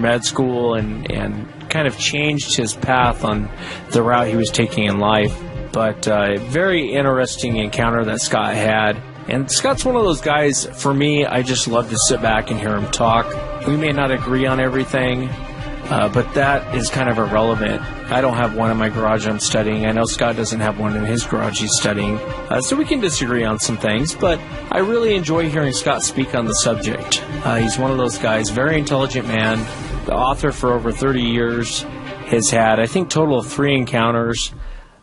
med school and kind of changed his path on the route he was taking in life. But very interesting encounter that Scott had. And Scott's one of those guys, for me, I just love to sit back and hear him talk. We may not agree on everything, but that is kind of irrelevant. I don't have one in my garage I'm studying. I know Scott doesn't have one in his garage he's studying. So we can disagree on some things, but I really enjoy hearing Scott speak on the subject. He's one of those guys, very intelligent man, the author for over 30 years, has had, I think, total of 3 encounters.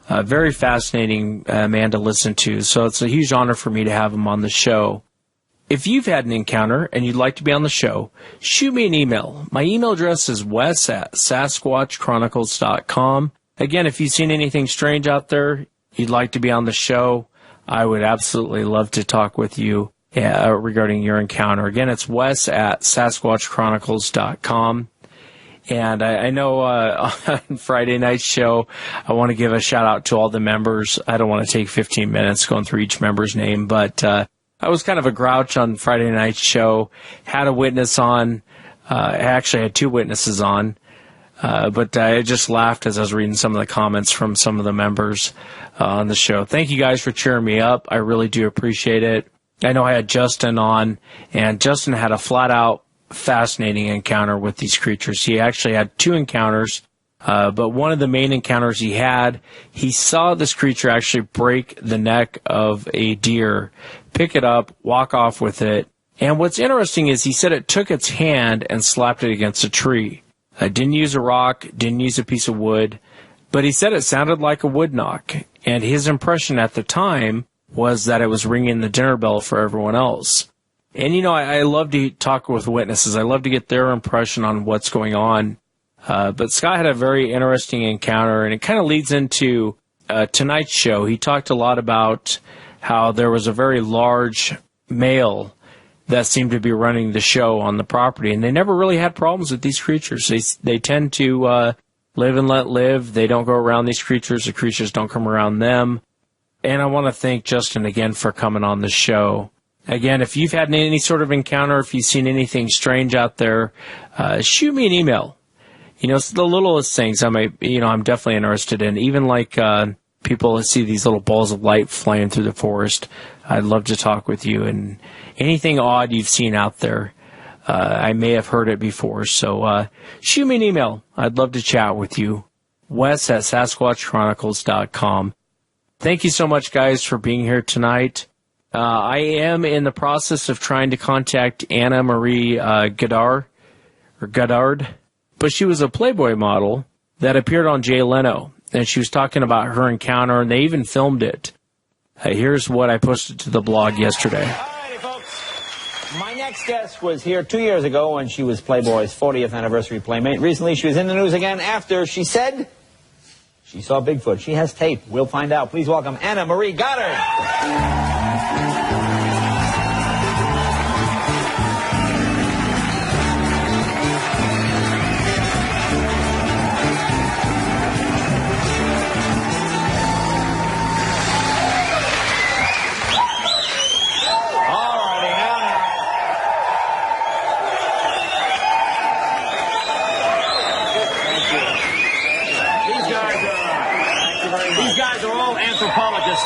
Very fascinating man to listen to, so it's a huge honor for me to have him on the show. If you've had an encounter and you'd like to be on the show, shoot me an email. My email address is wes@sasquatchchronicles.com. Again, if you've seen anything strange out there, you'd like to be on the show, I would absolutely love to talk with you regarding your encounter. Again, it's wes@sasquatchchronicles.com. And I know on Friday night's show, I want to give a shout-out to all the members. I don't want to take 15 minutes going through each member's name, but I was kind of a grouch on Friday night's show. Had a witness on. I actually had 2 witnesses on, but I just laughed as I was reading some of the comments from some of the members on the show. Thank you guys for cheering me up. I really do appreciate it. I know I had Justin on, and Justin had a flat-out fascinating encounter with these creatures. He actually had 2 encounters, but one of the main encounters he had, he saw this creature actually break the neck of a deer, pick it up, walk off with it. And what's interesting is he said it took its hand and slapped it against a tree. Didn't use a rock, didn't use a piece of wood, but he said it sounded like a wood knock. And his impression at the time was that it was ringing the dinner bell for everyone else. And, you know, I love to talk with witnesses. I love to get their impression on what's going on. But Scott had a very interesting encounter, and it kind of leads into tonight's show. He talked a lot about how there was a very large male that seemed to be running the show on the property, and they never really had problems with these creatures. They tend to live and let live. They don't go around these creatures. The creatures don't come around them. And I want to thank Justin again for coming on the show. Again, if you've had any sort of encounter, if you've seen anything strange out there, shoot me an email. You know, it's the littlest things I'm definitely interested in. Even like people see these little balls of light flying through the forest. I'd love to talk with you. And anything odd you've seen out there, I may have heard it before. So shoot me an email. I'd love to chat with you. Wes@SasquatchChronicles.com. Thank you so much, guys, for being here tonight. I am in the process of trying to contact Anna Marie Goddard, but she was a Playboy model that appeared on Jay Leno, and she was talking about her encounter, and they even filmed it. Here's what I posted to the blog yesterday. All righty, folks. My next guest was here 2 years ago when she was Playboy's 40th anniversary playmate. Recently, she was in the news again after she said she saw Bigfoot. She has tape. We'll find out. Please welcome Anna Marie Goddard.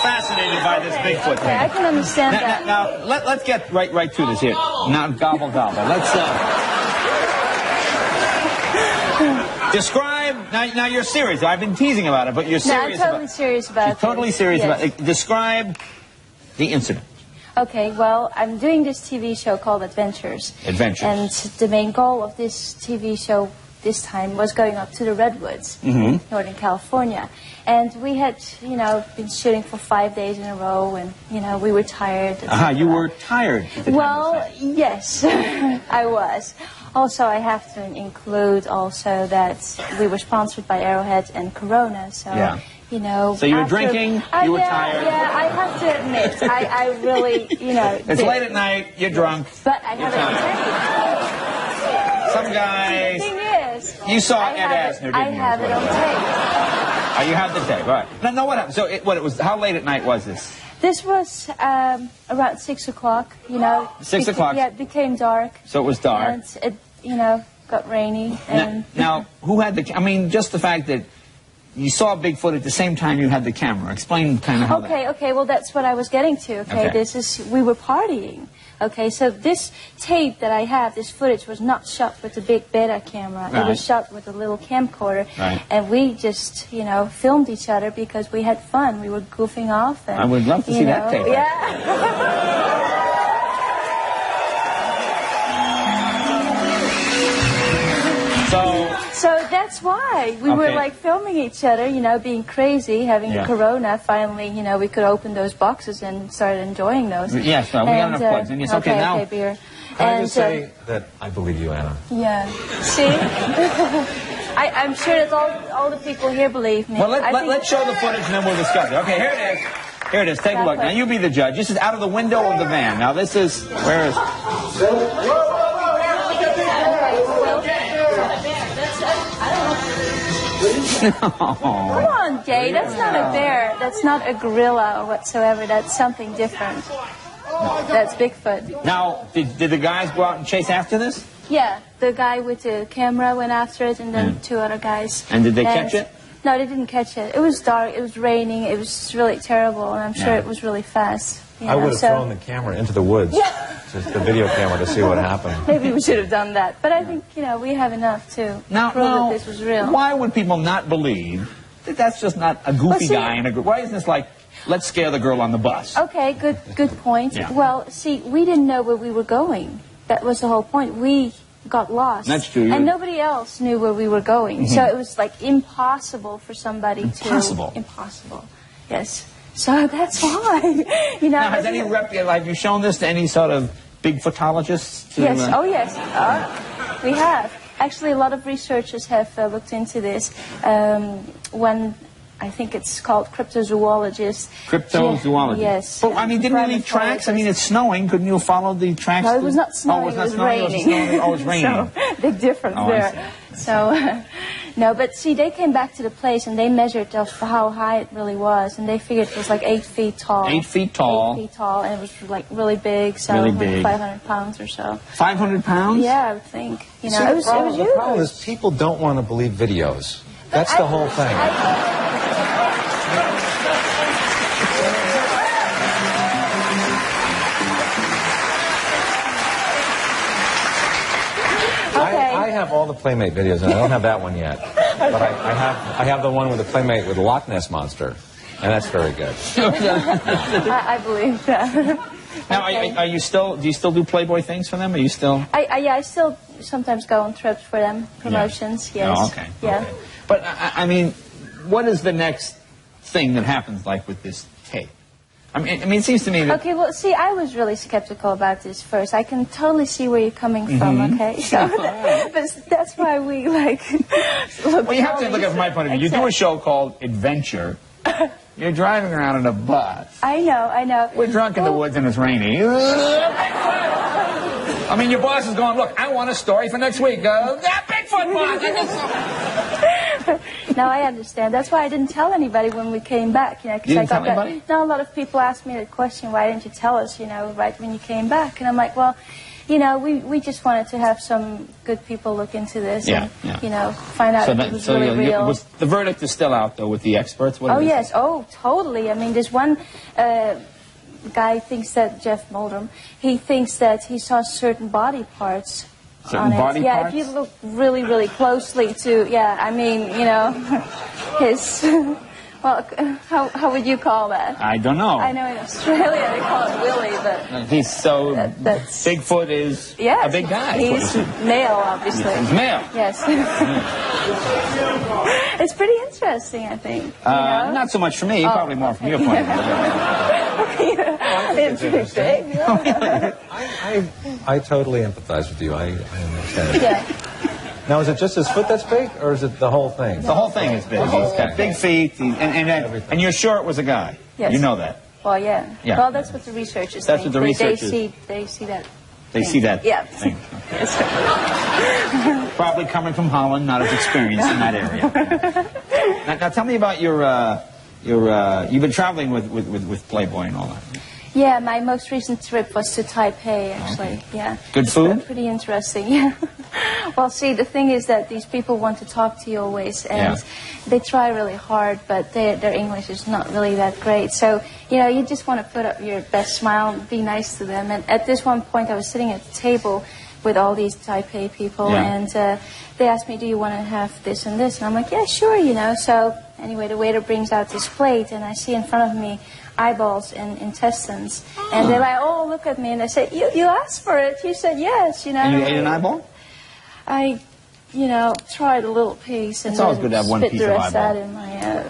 Fascinated by this Bigfoot thing. I can understand that. Now let's get right to this here. Now, gobble. Let's describe. Now you're serious. I've been teasing about it, but you're serious. No, I'm totally serious about it. She's totally serious yes. about it. Describe the incident. Okay, well, I'm doing this TV show called Adventures. And the main goal of this TV show this time was going up to the Redwoods, Northern California. And we had, been shooting for 5 days in a row, and, we were tired. You were tired? Well, yes, I was. Also, I have to include also that we were sponsored by Arrowhead and Corona, so, yeah. So you were drinking, you were tired. Yeah, I have to admit, I really, It's late at night, you're drunk. But I have it on tape. Some guy... The thing is... You saw Ed Asner, didn't you? I have it on tape. You have the tape, all right. Now, what happened? So, how late at night was this? This was around 6 o'clock, 6 o'clock? Yeah, it became dark. So it was dark. And, got rainy. And now, who had the... I mean, just the fact that you saw Bigfoot at the same time you had the camera. Explain kind of how Okay, well, that's what I was getting to, okay? We were partying, okay? So this tape that I have, this footage, was not shot with a big beta camera. Right. It was shot with a little camcorder. Right. And we just, you know, filmed each other because we had fun. We were goofing off. And, I would love to see that tape. Yeah. So that's why we were like filming each other, you know, being crazy, having the corona. Finally, you know, we could open those boxes and start enjoying those. Yes, we got enough plugs in. Yes, okay, now. Okay, beer. Can I just say that I believe you, Anna? Yeah. See? I'm sure that all the people here believe me. Well, let's show the footage and then we'll discuss it. Okay, here it is. Here it is. Take a look. Now, you be the judge. This is out of the window of the van. Now, this is... Where is... Come on, Jay. That's not a bear. That's not a gorilla or whatsoever. That's something different. That's Bigfoot. Now, did the guys go out and chase after this? Yeah, the guy with the camera went after it, and then two other guys. And did they catch it? No, they didn't catch it. It was dark. It was raining. It was really terrible, and I'm sure it was really fast. I would have thrown the camera into the woods, just the video camera, to see what happened. Maybe we should have done that. But I think, you know, we have enough to prove that this was real. Why would people not believe that that's just not a goofy guy in a group? Why isn't this like, let's scare the girl on the bus? Okay, good point. Yeah. Well, see, we didn't know where we were going. That was the whole point. We got lost. That's true. And nobody else knew where we were going. So it was like impossible for somebody to... Impossible. Yes. So that's why, you know. Now, have you shown this to any sort of Bigfootologists? Yes. Oh, yes. We have. Actually, a lot of researchers have looked into this. When I think it's called cryptozoologists. Cryptozoologists. Yes. Well, I mean, didn't it leave tracks? I mean, it's snowing. Couldn't you follow the tracks? No, it was not snowing. Oh, it was not raining. Snowing. Oh, it was raining. So, big difference there. So, no, but see, they came back to the place and they measured how high it really was, and they figured it was like 8 feet tall. 8 feet tall. 8 feet tall, and it was like really big, so really like big. 500 pounds or so. 500 pounds? Yeah, I would think. You know, See, it was huge. The problem is people don't want to believe videos. That's the whole thing. I have all the Playmate videos, and I don't have that one yet. But I have the one with the Playmate with the Loch Ness Monster, and that's very good. I believe that. Now, are you still? Do you still do Playboy things for them? Are you still? I still sometimes go on trips for them, promotions. Yeah. Yes. Oh, okay. Yeah. Okay. But I mean, what is the next thing that happens, like with this tape? I mean, it seems to me that... Okay, well, see, I was really skeptical about this first. I can totally see where you're coming from, okay? So that's why we, like, look... Well, you have to look at my point of view. You do a show called Adventure. You're driving around in a bus. I know. We're drunk in the woods and it's rainy. I mean, your boss is going, look, I want a story for next week. That Bigfoot boss! No, I understand. That's why I didn't tell anybody when we came back, you know, because I got that. No, a lot of people asked me the question, why didn't you tell us, you know, right when you came back? And I'm like, well, you know, we just wanted to have some good people look into this and, you know, find out if it was really real. The verdict is still out, though, with the experts? Oh, yes. Oh, totally. I mean, there's one guy thinks that, Jeff Moldrum, he thinks that he saw certain body parts Certain body parts? If you look really, really closely to, I mean, you know, his, well, how would you call that? I don't know. I know in Australia they call it Willie, but... He's so... that's Bigfoot is a big guy. He's male, obviously. He's male. Yes. It's pretty interesting, I think. You know? Not so much for me, probably more from your point of view. It's pretty big. I totally empathize with you. I understand it. Yeah. Now, is it just his foot that's big, or is it the whole thing? The whole thing is big. He's got big feet, and you're sure it was a guy. Yes. You know that. Well, yeah. Well, that's what the researchers think. That's what the researchers... They see that. They see that thing. Okay. Probably coming from Holland, not as experienced in that area. Now tell me about your you've been traveling with Playboy and all that. Yeah, my most recent trip was to Taipei, actually. Okay. Yeah. Good food? Pretty interesting, yeah. Well, see, the thing is that these people want to talk to you always, and they try really hard, but their English is not really that great. So, you just want to put up your best smile and be nice to them. And at this one point, I was sitting at the table with all these Taipei people, and they asked me, do you want to have this and this? And I'm like, yeah, sure, So, anyway, the waiter brings out this plate, and I see in front of me eyeballs and intestines. And they're like, oh, look at me. And they say, you asked for it. You said yes, And you ate an eyeball? I, tried a little piece and it's always good to have one piece spit the of rest eyeball. out in my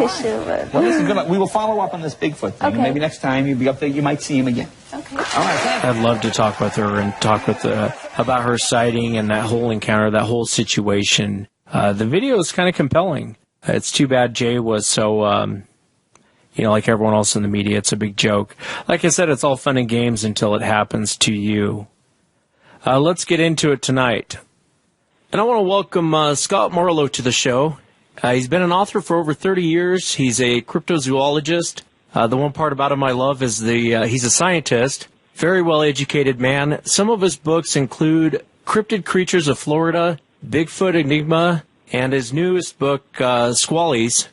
tissue. But, well, this is good. We will follow up on this Bigfoot thing. Okay. Maybe next time you'll be up there, you might see him again. Okay. All right, thanks. I'd love to talk with her and talk with about her sighting and that whole encounter, that whole situation. The video is kind of compelling. It's too bad Jay was so, like everyone else in the media, it's a big joke. Like I said, it's all fun and games until it happens to you. Let's get into it tonight. And I want to welcome Scott Marlowe to the show. He's been an author for over 30 years. He's a cryptozoologist. The one part about him I love is he's a scientist, very well-educated man. Some of his books include Cryptid Creatures of Florida, Bigfoot Enigma, and his newest book, Squallies.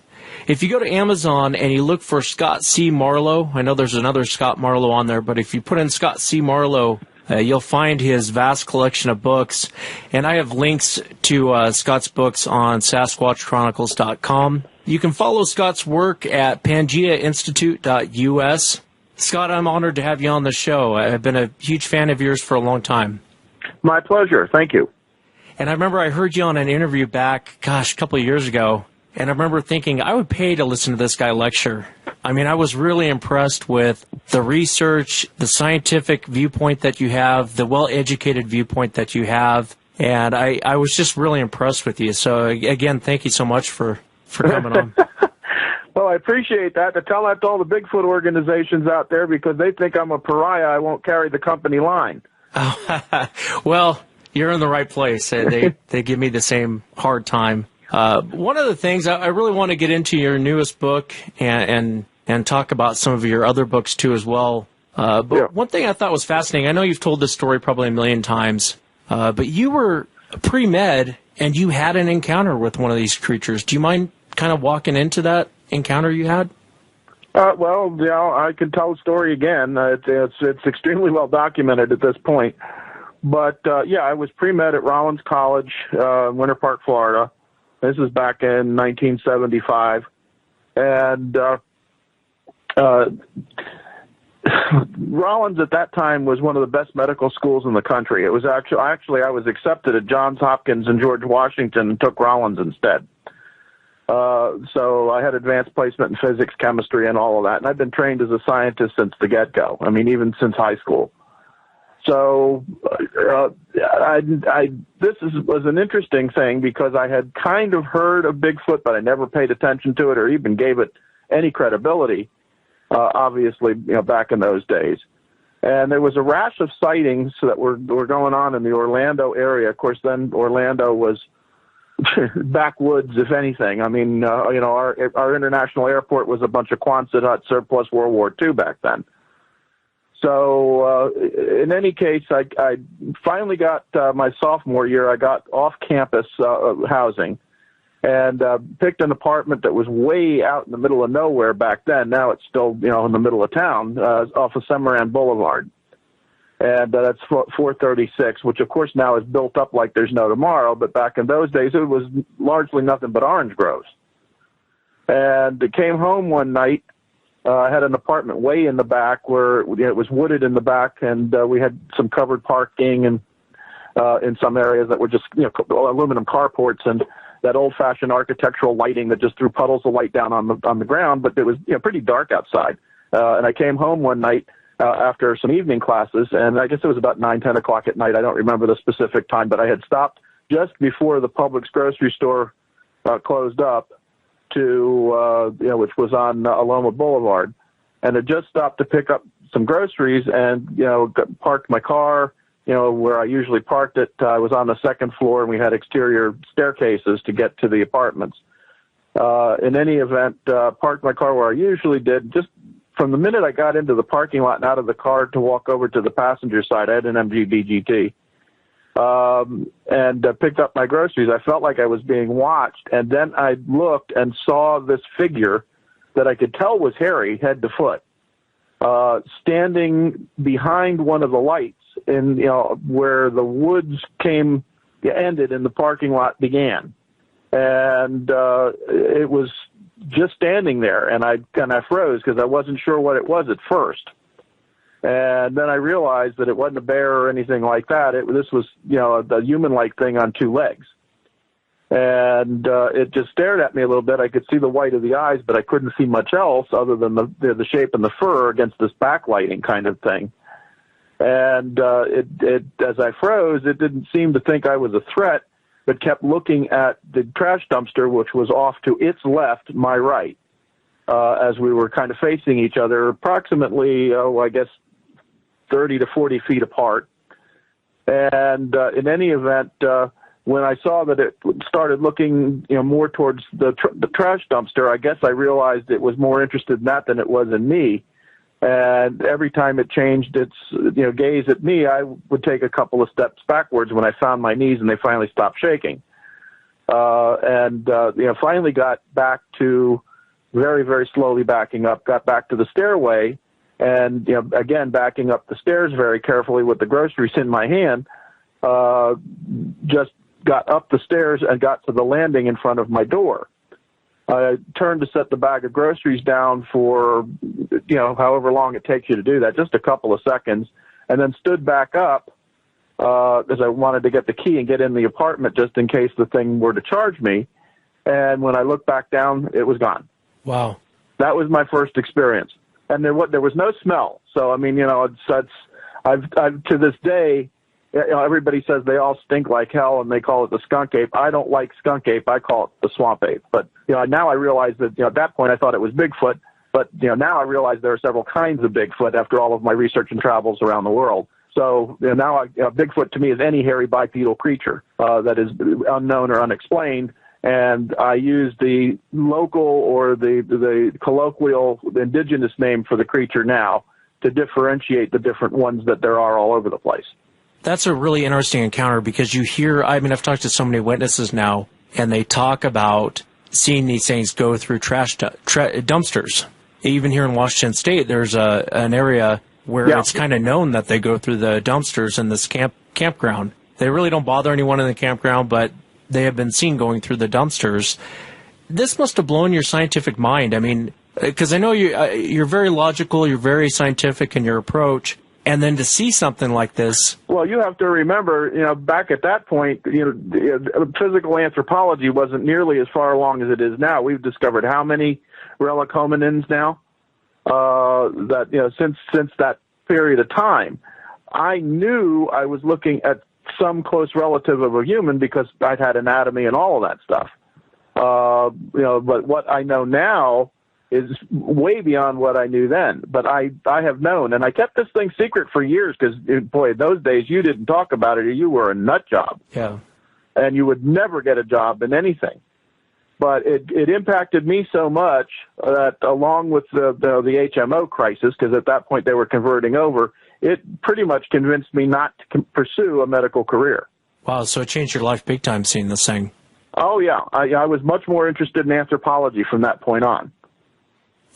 If you go to Amazon and you look for Scott C. Marlowe, I know there's another Scott Marlowe on there, but if you put in Scott C. Marlowe, you'll find his vast collection of books. And I have links to Scott's books on SasquatchChronicles.com. You can follow Scott's work at PangaeaInstitute.us. Scott, I'm honored to have you on the show. I've been a huge fan of yours for a long time. My pleasure. Thank you. And I remember I heard you on an interview back, a couple of years ago, and I remember thinking I would pay to listen to this guy lecture. I mean, I was really impressed with the research, the scientific viewpoint that you have, the well-educated viewpoint that you have, and I was just really impressed with you. So, again, thank you so much for coming on. Well, I appreciate that. To tell that to all the Bigfoot organizations out there, because they think I'm a pariah, I won't carry the company line. Well, you're in the right place. They give me the same hard time. One of the things I really want to get into your newest book and talk about some of your other books too as well. One thing I thought was fascinating, I know you've told this story probably a million times, but you were pre-med and you had an encounter with one of these creatures. Do you mind kind of walking into that encounter you had? Well, I can tell the story again. It's extremely well documented at this point. But, I was pre-med at Rollins College, Winter Park, Florida. This is back in 1975. And Rollins at that time was one of the best medical schools in the country. It was actually I was accepted at Johns Hopkins and George Washington and took Rollins instead. So I had advanced placement in physics, chemistry, and all of that. And I've been trained as a scientist since the get-go. I mean, even since high school. So this was an interesting thing because I had kind of heard of Bigfoot, but I never paid attention to it or even gave it any credibility, obviously, back in those days. And there was a rash of sightings that were going on in the Orlando area. Of course, then Orlando was backwoods, if anything. I mean, our international airport was a bunch of Quonset hut surplus World War II back then. So in any case, I finally got my sophomore year. I got off-campus housing and picked an apartment that was way out in the middle of nowhere back then. Now it's still, in the middle of town, off of Semoran Boulevard. And that's 436, which, of course, now is built up like there's no tomorrow. But back in those days, it was largely nothing but orange groves. And I came home one night. I had an apartment way in the back where it was wooded in the back, and we had some covered parking and in some areas that were just aluminum carports and that old-fashioned architectural lighting that just threw puddles of light down on the ground. But it was pretty dark outside. And I came home one night after some evening classes, and I guess it was about 9-10 o'clock at night. I don't remember the specific time, but I had stopped just before the Publix grocery store closed up. Which was on Aloma Boulevard, and had just stopped to pick up some groceries and, parked my car, where I usually parked it. I was on the second floor and we had exterior staircases to get to the apartments. In any event, parked my car where I usually did, just from the minute I got into the parking lot and out of the car to walk over to the passenger side, I had an MG BGT, and picked up my groceries. I felt like I was being watched, and then I looked and saw this figure that I could tell was hairy, head to foot, standing behind one of the lights in, where the woods ended and the parking lot began. And it was just standing there, and I froze because I wasn't sure what it was at first. And then I realized that it wasn't a bear or anything like that. This was, a human-like thing on two legs. And it just stared at me a little bit. I could see the white of the eyes, but I couldn't see much else other than the shape and the fur against this backlighting kind of thing. And as I froze, it didn't seem to think I was a threat, but kept looking at the trash dumpster, which was off to its left, my right, as we were kind of facing each other, approximately, I guess, 30 to 40 feet apart. And in any event, when I saw that it started looking, more towards the trash dumpster, I guess I realized it was more interested in that than it was in me. And every time it changed its, gaze at me, I would take a couple of steps backwards when I found my knees and they finally stopped shaking. Finally got back to very, very slowly backing up, got back to the stairway, and, again, backing up the stairs very carefully with the groceries in my hand, just got up the stairs and got to the landing in front of my door. I turned to set the bag of groceries down for, however long it takes you to do that, just a couple of seconds, and then stood back up because I wanted to get the key and get in the apartment just in case the thing were to charge me. And when I looked back down, it was gone. Wow. That was my first experience. And there was no smell. So, I've to this day, everybody says they all stink like hell and they call it the skunk ape. I don't like skunk ape. I call it the swamp ape. But, now I realize that, at that point I thought it was Bigfoot. But, now I realize there are several kinds of Bigfoot after all of my research and travels around the world. So now Bigfoot to me is any hairy bipedal creature that is unknown or unexplained. And I use the local or the colloquial indigenous name for the creature now to differentiate the different ones that there are all over the place. That's a really interesting encounter because you hear, I've talked to so many witnesses now, and they talk about seeing these things go through trash dumpsters. Even here in Washington State, there's an area where it's kind of known that they go through the dumpsters in this campground. They really don't bother anyone in the campground, but they have been seen going through the dumpsters. This must have blown your scientific mind. Because I know you're very logical, you're very scientific in your approach, and then to see something like this. Well, you have to remember, back at that point, physical anthropology wasn't nearly as far along as it is now. We've discovered how many relic hominins now? Since that period of time, I knew I was looking at some close relative of a human because I'd had anatomy and all of that stuff. But what I know now is way beyond what I knew then. But I have known, and I kept this thing secret for years because, boy, in those days you didn't talk about it or you were a nut job. Yeah. And you would never get a job in anything. But it impacted me so much that along with the HMO crisis, because at that point they were converting over, it pretty much convinced me not to pursue a medical career. Wow, so it changed your life big time seeing this thing. Oh, yeah. I was much more interested in anthropology from that point on.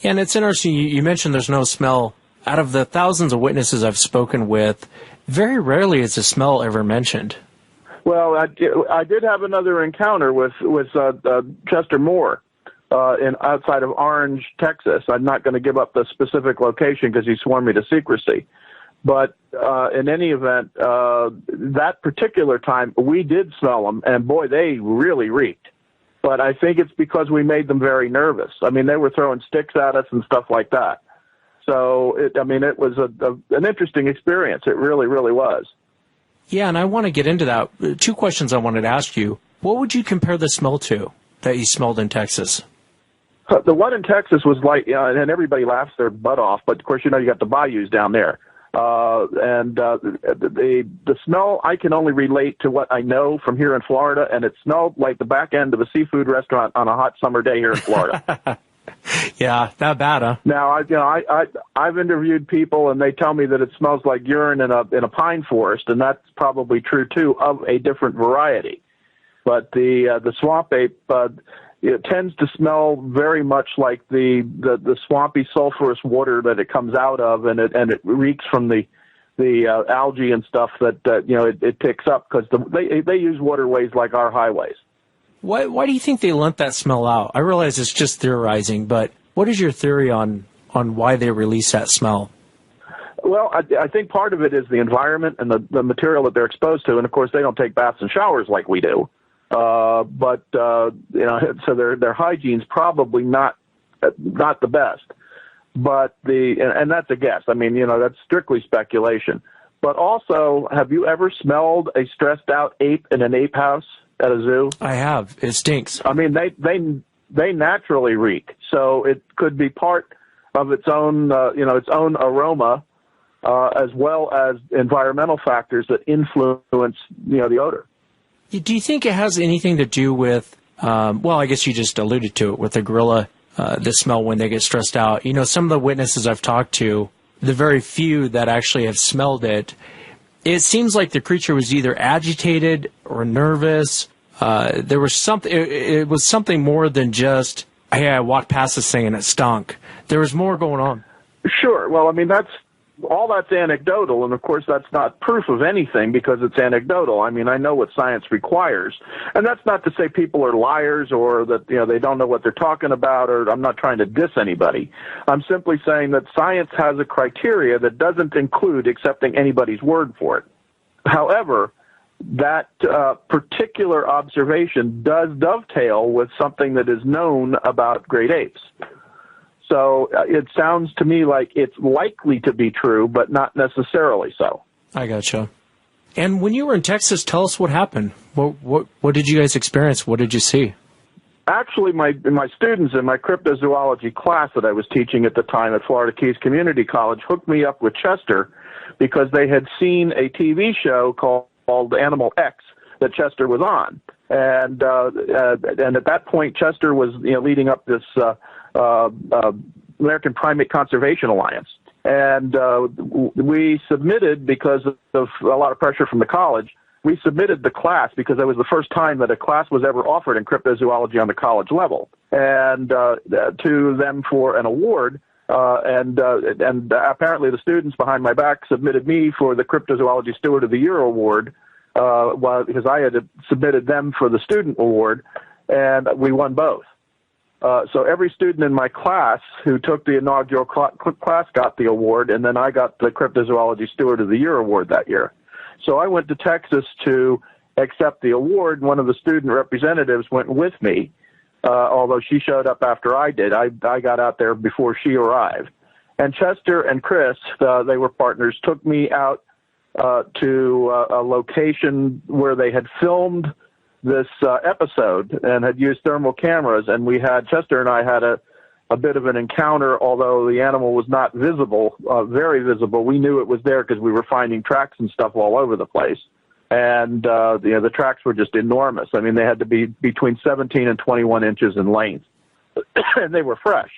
Yeah, and it's interesting. You mentioned there's no smell. Out of the thousands of witnesses I've spoken with, very rarely is the smell ever mentioned. Well, I did have another encounter with Chester Moore outside of Orange, Texas. I'm not going to give up the specific location because he swore me to secrecy. But in any event, that particular time, we did smell them, and boy, they really reeked. But I think it's because we made them very nervous. They were throwing sticks at us and stuff like that. So, it was an interesting experience. It really, really was. Yeah, and I want to get into that. Two questions I wanted to ask you. What would you compare the smell to that you smelled in Texas? The one in Texas was like, and everybody laughs their butt off, but of course, you got the bayous down there. The smell, I can only relate to what I know from here in Florida, and it smelled like the back end of a seafood restaurant on a hot summer day here in Florida. Yeah, that bad, huh? Now, I've interviewed people, and they tell me that it smells like urine in a pine forest, and that's probably true too, of a different variety. But the swamp ape, it tends to smell very much like the swampy sulfurous water that it comes out of, and it reeks from the algae and stuff that it picks up, because they use waterways like our highways. Why do you think they let that smell out? I realize it's just theorizing, but what is your theory on why they release that smell? Well, I think part of it is the environment and the material that they're exposed to, and of course they don't take baths and showers like we do. So their hygiene's probably not the best. But and that's a guess. I mean, that's strictly speculation. But also, have you ever smelled a stressed out ape in an ape house at a zoo? I have. It stinks. I mean, they naturally reek. So it could be part of its own aroma, as well as environmental factors that influence, the odor. Do you think it has anything to do with, I guess you just alluded to it, with the gorilla, the smell when they get stressed out? Some of the witnesses I've talked to, the very few that actually have smelled it, it seems like the creature was either agitated or nervous. There was something, it was something more than just, hey, I walked past this thing and it stunk. There was more going on. Sure. Well, I mean, that's anecdotal, and of course that's not proof of anything because it's anecdotal. I mean, I know what science requires, and that's not to say people are liars or that they don't know what they're talking about, or I'm not trying to diss anybody. I'm simply saying that science has a criteria that doesn't include accepting anybody's word for it. However, that particular observation does dovetail with something that is known about great apes. So it sounds to me like it's likely to be true, but not necessarily so. I gotcha. And when you were in Texas, tell us what happened. What did you guys experience? What did you see? Actually, my students in my cryptozoology class that I was teaching at the time at Florida Keys Community College hooked me up with Chester because they had seen a TV show called Animal X that Chester was on. And at that point, Chester was leading up this American Primate Conservation Alliance. And we submitted, because of a lot of pressure from the college, we submitted the class because it was the first time that a class was ever offered in cryptozoology on the college level, and to them for an award. And apparently the students behind my back submitted me for the Cryptozoology Steward of the Year award, because I had submitted them for the student award, and we won both. So every student in my class who took the inaugural class got the award, and then I got the Cryptozoology Steward of the Year award that year. So I went to Texas to accept the award. One of the student representatives went with me, although she showed up after I did. I got out there before she arrived. And Chester and Chris, they were partners, took me out to a location where they had filmed this episode and had used thermal cameras, and Chester and I had a bit of an encounter, although the animal was not visible, very visible. We knew it was there because we were finding tracks and stuff all over the place. And the tracks were just enormous. I mean, they had to be between 17 and 21 inches in length, and they were fresh.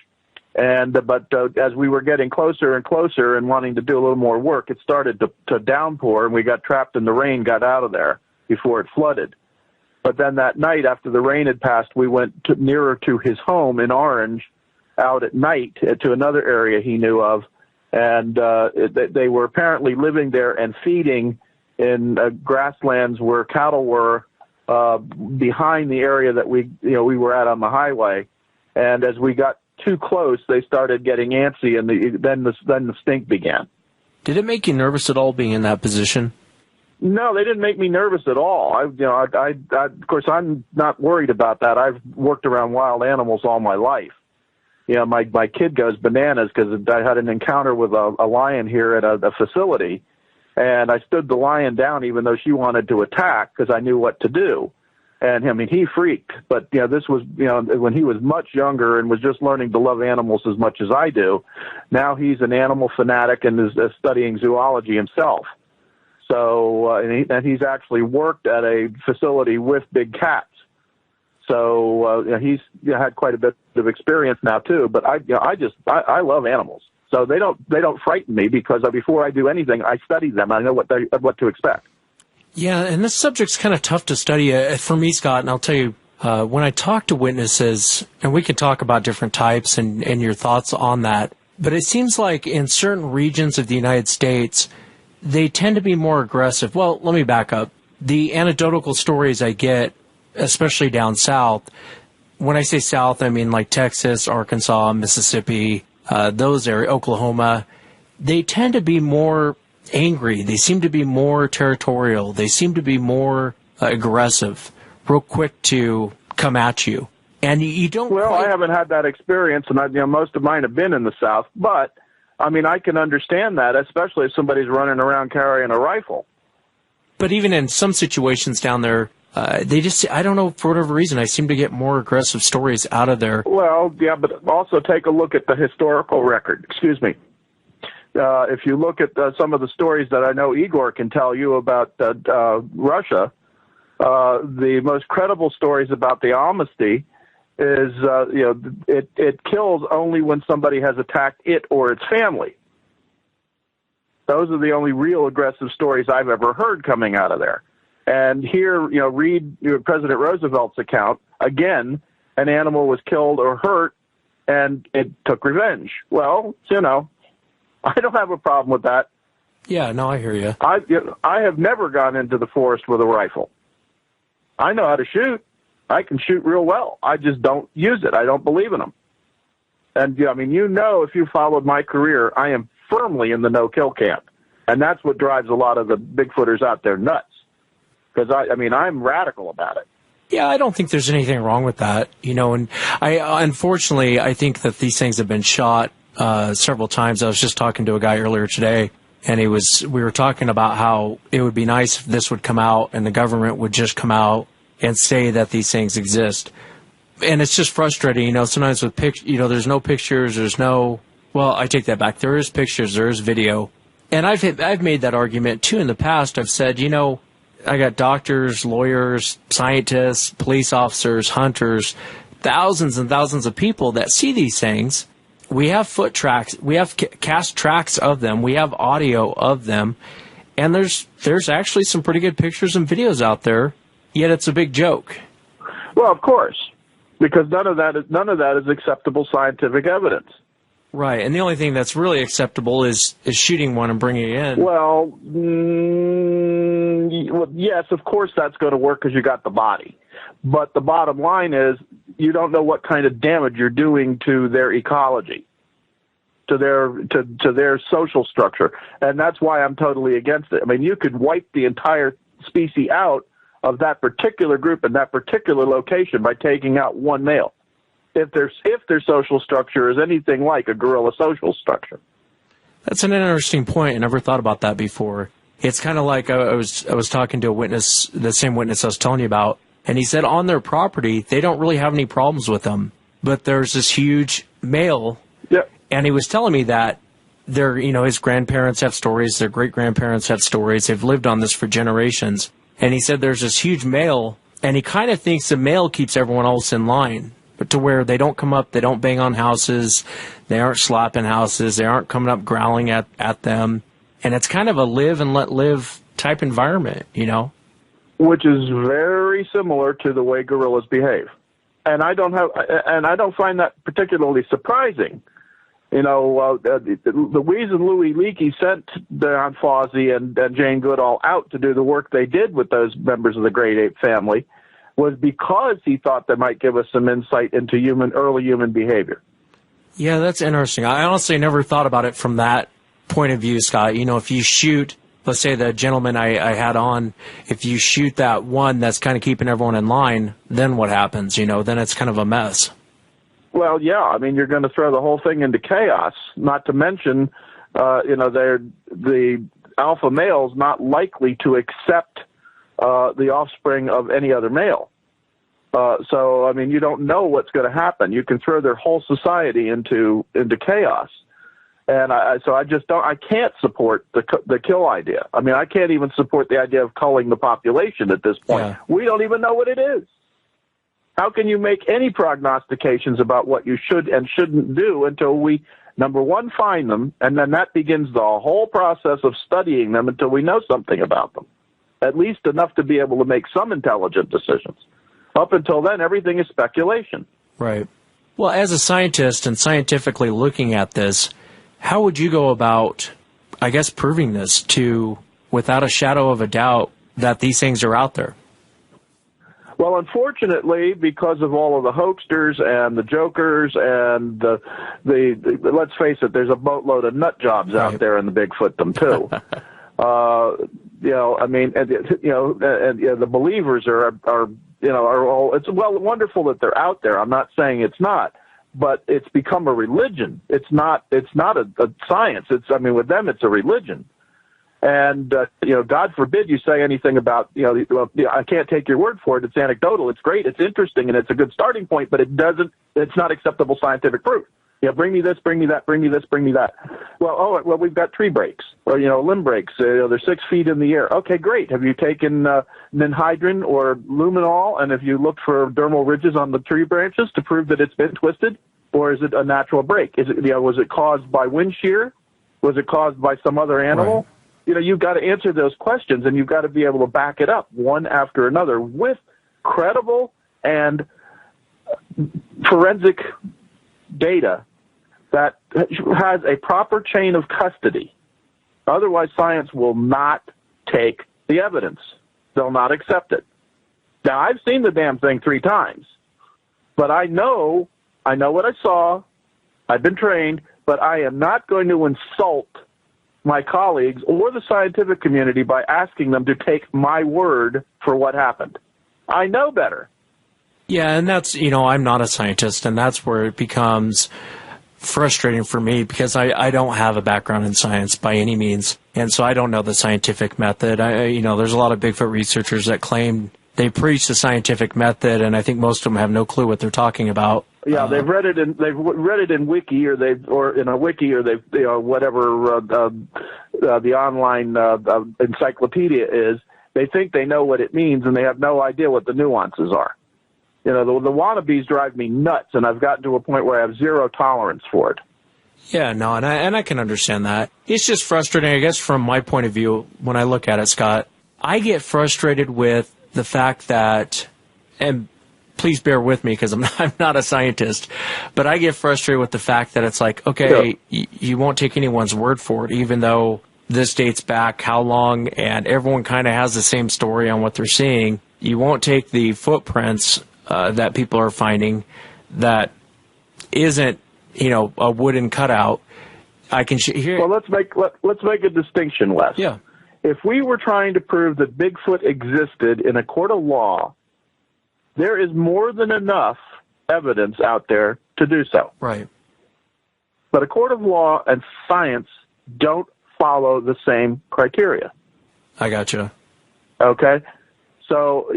But as we were getting closer and closer and wanting to do a little more work, it started to downpour, and we got trapped in the rain, got out of there before it flooded. But then that night, after the rain had passed, we went nearer to his home in Orange, out at night to another area he knew of, and they were apparently living there and feeding in grasslands where cattle were behind the area that we were at on the highway. And as we got too close, they started getting antsy, and then the stink began. Did it make you nervous at all being in that position? No, they didn't make me nervous at all. Of course, I'm not worried about that. I've worked around wild animals all my life. My kid goes bananas because I had an encounter with a lion here at a facility, and I stood the lion down even though she wanted to attack because I knew what to do. And I mean, he freaked. But this was when he was much younger and was just learning to love animals as much as I do. Now he's an animal fanatic and is studying zoology himself. So and he's actually worked at a facility with big cats. So he's had quite a bit of experience now too. But I love animals, so they don't frighten me because before I do anything, I study them. I know what to expect. Yeah, and this subject's kind of tough to study for me, Scott. And I'll tell you, when I talk to witnesses, and we can talk about different types and your thoughts on that, but it seems like in certain regions of the United States, they tend to be more aggressive. Well, let me back up. The anecdotal stories I get, especially down south, when I say south, I mean like Texas, Arkansas, Mississippi, those areas, Oklahoma, they tend to be more angry. They seem to be more territorial. They seem to be more aggressive, real quick to come at you. And you don't. Well, I haven't had that experience, and most of mine have been in the South. But I mean, I can understand that, especially if somebody's running around carrying a rifle. But even in some situations down there, they just, I don't know, for whatever reason, I seem to get more aggressive stories out of there. Well, yeah, but also take a look at the historical record. Excuse me. If you look at some of the stories that I know Igor can tell you about Russia, the most credible stories about the Amnesty is, it kills only when somebody has attacked it or its family. Those are the only real aggressive stories I've ever heard coming out of there. And here, read President Roosevelt's account. Again, an animal was killed or hurt, and it took revenge. Well, I don't have a problem with that. Yeah, no, I hear you. I have never gone into the forest with a rifle. I know how to shoot. I can shoot real well. I just don't use it. I don't believe in them. And, if you followed my career, I am firmly in the no-kill camp. And that's what drives a lot of the Bigfooters out there nuts. Because, I'm radical about it. Yeah, I don't think there's anything wrong with that. And unfortunately, I think that these things have been shot several times. I was just talking to a guy earlier today, and we were talking about how it would be nice if this would come out and the government would just come out and say that these things exist. And it's just frustrating, sometimes with there's no pictures, well, I take that back. There is pictures, there is video. And I've made that argument too in the past. I've said, I got doctors, lawyers, scientists, police officers, hunters, thousands and thousands of people that see these things. We have foot tracks. We have cast tracks of them. We have audio of them. And there's actually some pretty good pictures and videos out there, yet it's a big joke. Well, of course, because none of that is acceptable scientific evidence. Right, and the only thing that's really acceptable is shooting one and bringing it in. Well, yes, of course that's going to work because you got the body. But the bottom line is you don't know what kind of damage you're doing to their ecology, to their social structure. And that's why I'm totally against it. I mean, you could wipe the entire species out of that particular group in that particular location by taking out one male, if their social structure is anything like a gorilla social structure. That's an interesting point. I never thought about that before. It's kind of like I was talking to a witness, the same witness I was telling you about, and he said on their property they don't really have any problems with them, but there's this huge male. Yep. And he was telling me that his grandparents have stories, their great grandparents have stories, they've lived on this for generations. And he said there's this huge male, and he kind of thinks the male keeps everyone else in line, but to where they don't come up, they don't bang on houses, they aren't slapping houses, they aren't coming up growling at them. And it's kind of a live and let live type environment, Which is very similar to the way gorillas behave. And I don't find that particularly surprising. The reason Louis Leakey sent Don Fawsey and Jane Goodall out to do the work they did with those members of the great ape family was because he thought they might give us some insight into early human behavior. Yeah, that's interesting. I honestly never thought about it from that point of view, Scott. If you shoot, let's say the gentleman I had on, if you shoot that one that's kind of keeping everyone in line, then what happens? Then it's kind of a mess. Well, yeah. I mean, you're going to throw the whole thing into chaos, not to mention, the alpha male's not likely to accept the offspring of any other male. So, I mean, you don't know what's going to happen. You can throw their whole society into chaos. And I can't support the kill idea. I mean, I can't even support the idea of culling the population at this point. Yeah. We don't even know what it is. How can you make any prognostications about what you should and shouldn't do until we, number one, find them, and then that begins the whole process of studying them until we know something about them, at least enough to be able to make some intelligent decisions. Up until then, everything is speculation. Right. Well, as a scientist and scientifically looking at this, how would you go about, I guess, proving this without a shadow of a doubt that these things are out there? Well, unfortunately, because of all of the hoaxsters and the jokers and the let's face it, there's a boatload of nut jobs out there in the Bigfootdom too. I mean, the believers are all. It's wonderful that they're out there. I'm not saying it's not, but it's become a religion. It's not a science. With them, it's a religion. And, God forbid you say anything about, I can't take your word for it. It's anecdotal. It's great. It's interesting. And it's a good starting point, but it's not acceptable scientific proof. Bring me this, bring me that, bring me this, bring me that. Well, we've got tree breaks or, limb breaks. They're 6 feet in the air. Okay, great. Have you taken, ninhydrin or luminol? And have you looked for dermal ridges on the tree branches to prove that it's been twisted? Or is it a natural break? Was it caused by wind shear? Was it caused by some other animal? Right. You've got to answer those questions, and you've got to be able to back it up one after another with credible and forensic data that has a proper chain of custody. Otherwise, science will not take the evidence. They'll not accept it. Now, I've seen the damn thing 3 times, but I know what I saw. I've been trained, but I am not going to insult my colleagues or the scientific community by asking them to take my word for what happened. I know better. Yeah, and that's, I'm not a scientist, and that's where it becomes frustrating for me because I don't have a background in science by any means, and so I don't know the scientific method. There's a lot of Bigfoot researchers that claim they preach the scientific method, and I think most of them have no clue what they're talking about. Yeah, they've read it in wiki or in a wiki or whatever the online encyclopedia is. They think they know what it means, and they have no idea what the nuances are. The wannabes drive me nuts, and I've gotten to a point where I have zero tolerance for it. Yeah, no, and I can understand that. It's just frustrating, I guess, from my point of view when I look at it, Scott. I get frustrated with the fact that, and please bear with me because I'm not a scientist, but I get frustrated with the fact that it's like, okay, you won't take anyone's word for it, even though this dates back how long, and everyone kind of has the same story on what they're seeing. You won't take the footprints that people are finding that isn't, a wooden cutout. I can hear. Well, let's make a distinction, Wes. Yeah. If we were trying to prove that Bigfoot existed in a court of law, there is more than enough evidence out there to do so. Right. But a court of law and science don't follow the same criteria. I gotcha. Okay? So,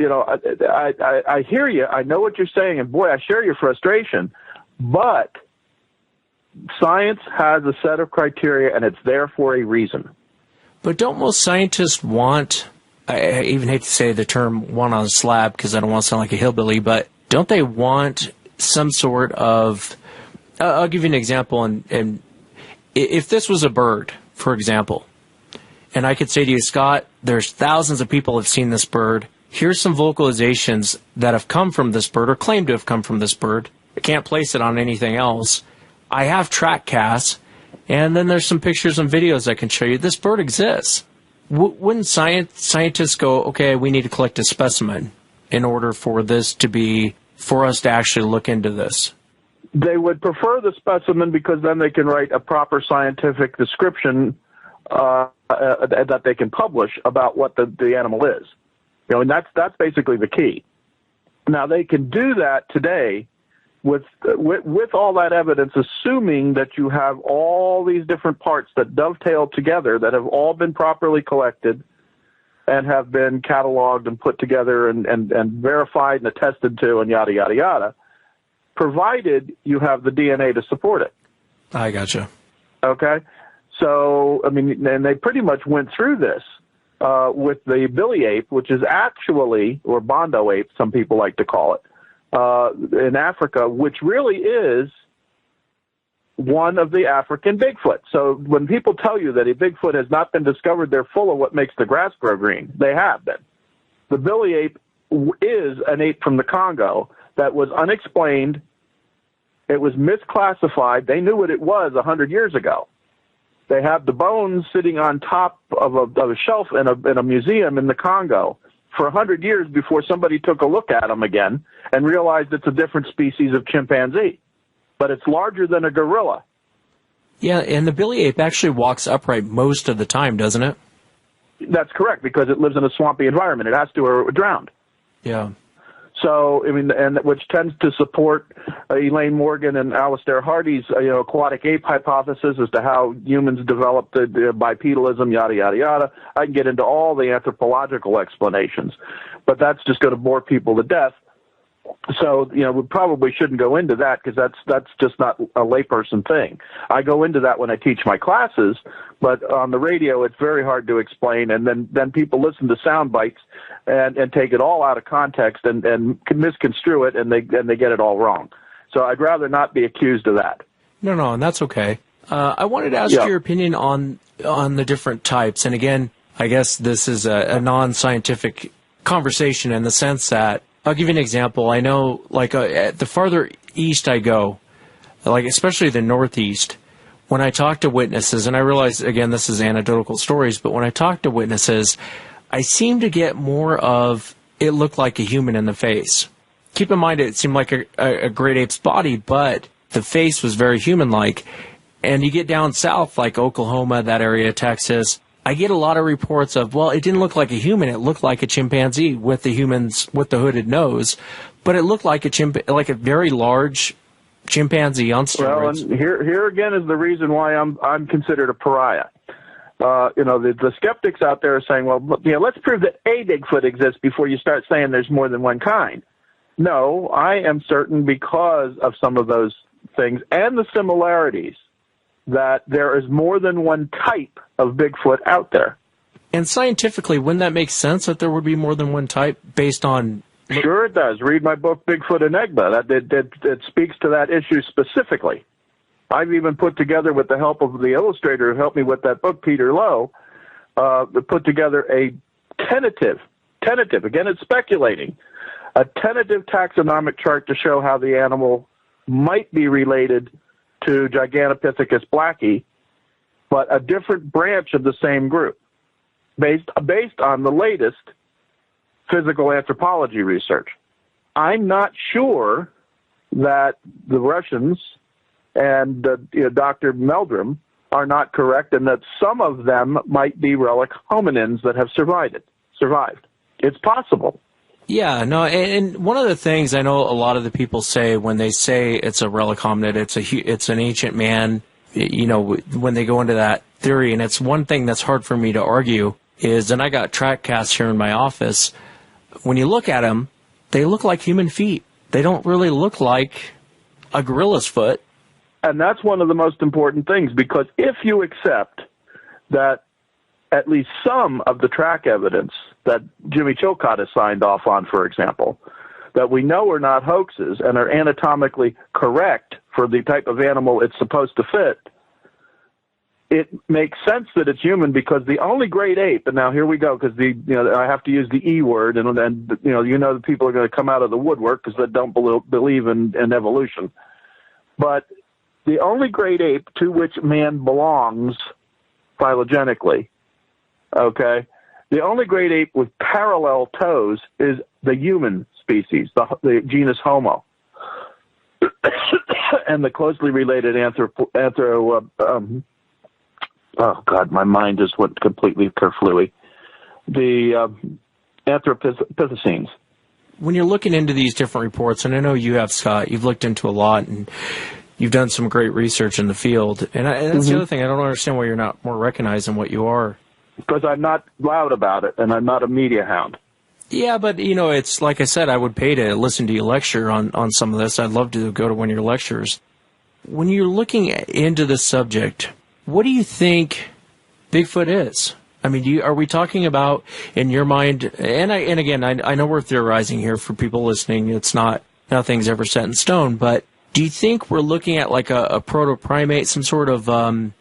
I hear you. I know what you're saying, and boy, I share your frustration. But science has a set of criteria, and it's there for a reason. But don't most scientists want, I even hate to say the term "one on a slab" because I don't want to sound like a hillbilly, but don't they want some sort of, I'll give you an example, and if this was a bird, for example, and I could say to you, Scott, there's thousands of people have seen this bird. Here's some vocalizations that have come from this bird or claim to have come from this bird. I can't place it on anything else. I have track casts. And then there's some pictures and videos I can show you. This bird exists. Wouldn't scientists go, okay, we need to collect a specimen in order for us to actually look into this? They would prefer the specimen because then they can write a proper scientific description that they can publish about what the animal is. And that's basically the key. Now, they can do that today with all that evidence, assuming that you have all these different parts that dovetail together, that have all been properly collected and have been cataloged and put together and verified and attested to and yada, yada, yada, provided you have the DNA to support it. I gotcha. Okay? So, and they pretty much went through this with the billy ape, which is actually, or bondo ape, some people like to call it, in Africa, which really is one of the African Bigfoot. So when people tell you that a Bigfoot has not been discovered, they're full of what makes the grass grow green. They have been. The billy ape is an ape from the Congo that was unexplained. It was misclassified. They knew what it was 100 years ago. They have the bones sitting on top of a shelf in a museum in the Congo for 100 years before somebody took a look at them again and realized it's a different species of chimpanzee. But it's larger than a gorilla. Yeah, and the billy ape actually walks upright most of the time, doesn't it? That's correct, because it lives in a swampy environment. It has to or it would drown. Yeah. So, I mean, and which tends to support Elaine Morgan and Alistair Hardy's aquatic ape hypothesis as to how humans developed bipedalism, yada, yada, yada. I can get into all the anthropological explanations, but that's just going to bore people to death. So, we probably shouldn't go into that because that's just not a layperson thing. I go into that when I teach my classes, but on the radio it's very hard to explain, and then people listen to sound bites and take it all out of context and misconstrue it, and they get it all wrong. So I'd rather not be accused of that. No, and that's okay. I wanted to ask your opinion on the different types, and again, I guess this is a non-scientific conversation in the sense that I'll give you an example. I know, the farther east I go, especially the Northeast, when I talk to witnesses, and I realize, again, this is anecdotal stories, but when I talk to witnesses, I seem to get more of, it looked like a human in the face. Keep in mind, it seemed like a great ape's body, but the face was very human-like. And you get down south, like Oklahoma, that area, Texas, I get a lot of reports of, well, it didn't look like a human. It looked like a chimpanzee with the hooded nose, but it looked like like a very large chimpanzee on steroids. Well, and here again is the reason why I'm considered a pariah. The skeptics out there are saying, well, let's prove that a Bigfoot exists before you start saying there's more than one kind. No, I am certain because of some of those things and the similarities that there is more than one type of Bigfoot out there. And scientifically, wouldn't that make sense that there would be more than one type based on... Sure it does. Read my book, Bigfoot Enigma. It speaks to that issue specifically. I've even put together, with the help of the illustrator who helped me with that book, Peter Lowe, put together a tentative, again it's speculating, a tentative taxonomic chart to show how the animal might be related to Gigantopithecus blacki, but a different branch of the same group, based on the latest physical anthropology research. I'm not sure that the Russians and Dr. Meldrum are not correct, and that some of them might be relic hominins that have survived. It's possible. Yeah, no, and one of the things I know a lot of the people say when they say it's a relic hominid, it's an ancient man, when they go into that theory, and it's one thing that's hard for me to argue is, and I got track casts here in my office, when you look at them, they look like human feet. They don't really look like a gorilla's foot. And that's one of the most important things, because if you accept that at least some of the track evidence that Jimmy Chilcott has signed off on, for example, that we know are not hoaxes and are anatomically correct for the type of animal it's supposed to fit, it makes sense that it's human, because the only great ape, and now here we go, because I have to use the E word, and the people are going to come out of the woodwork because they don't believe in evolution. But the only great ape to which man belongs phylogenetically, okay, the only great ape with parallel toes is the human species, the genus Homo, and the closely related oh God, my mind just went completely kerflooey. The Anthropithecines. When you're looking into these different reports, and I know you have, Scott, you've looked into a lot, and you've done some great research in the field, and that's the other thing. I don't understand why you're not more recognized than what you are. Because I'm not loud about it, and I'm not a media hound. Yeah, but, it's like I said, I would pay to listen to you lecture on some of this. I'd love to go to one of your lectures. When you're looking into this subject, what do you think Bigfoot is? I mean, are we talking about, in your mind, and again, I know we're theorizing here for people listening. It's not nothing's ever set in stone. But do you think we're looking at like a proto-primate, some sort of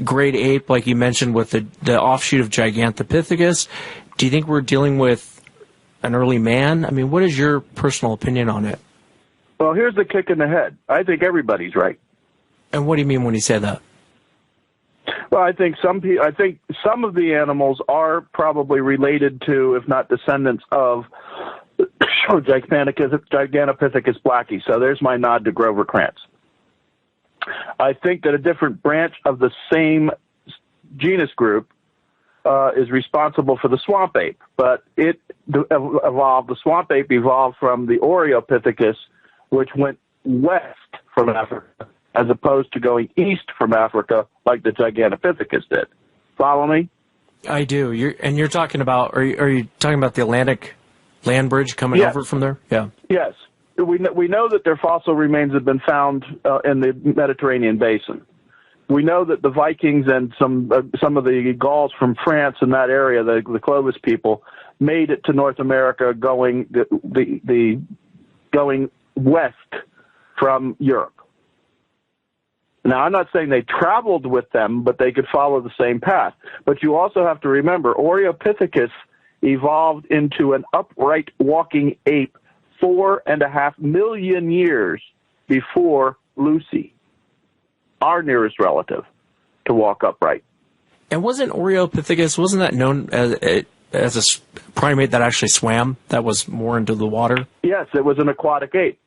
great ape, like you mentioned, with the offshoot of Gigantopithecus? Do you think we're dealing with an early man? I mean, what is your personal opinion on it? Well, here's the kick in the head. I think everybody's right. And what do you mean when you say that? Well, I think some of the animals are probably related to, if not descendants of, Gigantopithecus blacki. So there's my nod to Grover Krantz. I think that a different branch of the same genus group is responsible for the swamp ape, but the swamp ape evolved from the Oreopithecus, which went west from Africa, as opposed to going east from Africa like the Gigantopithecus did. Follow me? I do. You're talking about, are you talking about the Atlantic land bridge coming over from there? Yeah. Yes. We know that their fossil remains have been found in the Mediterranean basin. We know that the Vikings and some of the Gauls from France in that area, the Clovis people, made it to North America going going west from Europe. Now, I'm not saying they traveled with them, but they could follow the same path. But you also have to remember, Oreopithecus evolved into an upright walking ape 4.5 million years before Lucy, our nearest relative, to walk upright. And wasn't that known as a primate that actually swam, that was more into the water? Yes, it was an aquatic ape.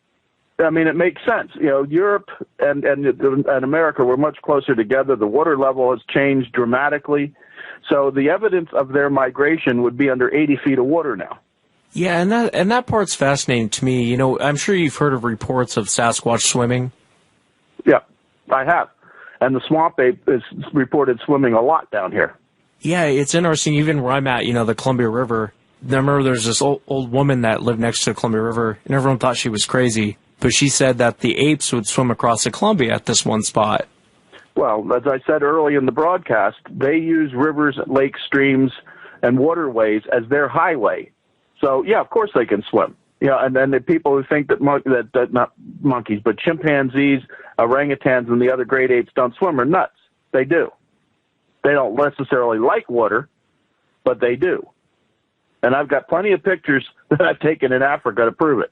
I mean, it makes sense. You know, Europe and America were much closer together. The water level has changed dramatically. So the evidence of their migration would be under 80 feet of water now. Yeah, and that part's fascinating to me. You know, I'm sure you've heard of reports of Sasquatch swimming. Yeah, I have. And the swamp ape is reported swimming a lot down here. Yeah, it's interesting. Even where I'm at, the Columbia River, I remember there's this old woman that lived next to the Columbia River, and everyone thought she was crazy. But she said that the apes would swim across the Columbia at this one spot. Well, as I said early in the broadcast, they use rivers, lakes, streams, and waterways as their highway. So, yeah, of course they can swim. And then the people who think that not monkeys, but chimpanzees, orangutans, and the other great apes don't swim are nuts. They do. They don't necessarily like water, but they do. And I've got plenty of pictures that I've taken in Africa to prove it.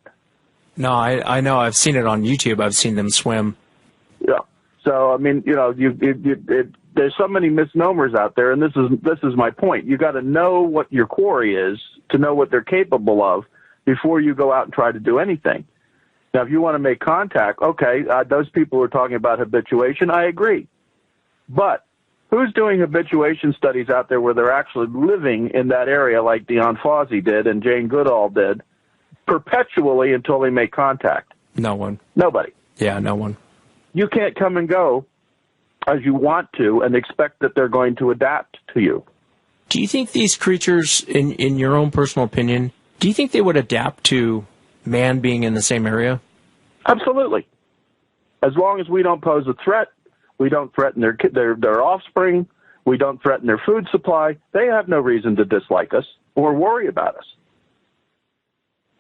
No, I know. I've seen it on YouTube. I've seen them swim. Yeah. So, I mean, there's so many misnomers out there, and this is my point. You got to know what your quarry is to know what they're capable of before you go out and try to do anything. Now, if you want to make contact, okay, those people who are talking about habituation, I agree. But who's doing habituation studies out there where they're actually living in that area like Dion Fawzi did and Jane Goodall did perpetually until they make contact? No one. Nobody. Yeah, no one. You can't come and go as you want to and expect that they're going to adapt to you. Do you think these creatures, in your own personal opinion, do you think they would adapt to man being in the same area? Absolutely. As long as we don't pose a threat, we don't threaten their offspring, we don't threaten their food supply, they have no reason to dislike us or worry about us.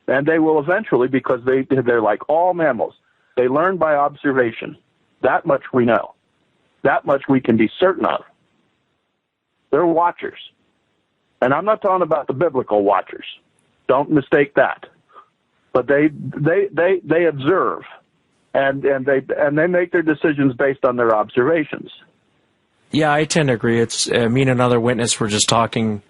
And they will eventually, because they're like all mammals. They learn by observation. That much we know. That much we can be certain of. They're watchers. And I'm not talking about the biblical watchers. Don't mistake that. But they observe, and they make their decisions based on their observations. Yeah, I tend to agree. It's me and another witness were just talking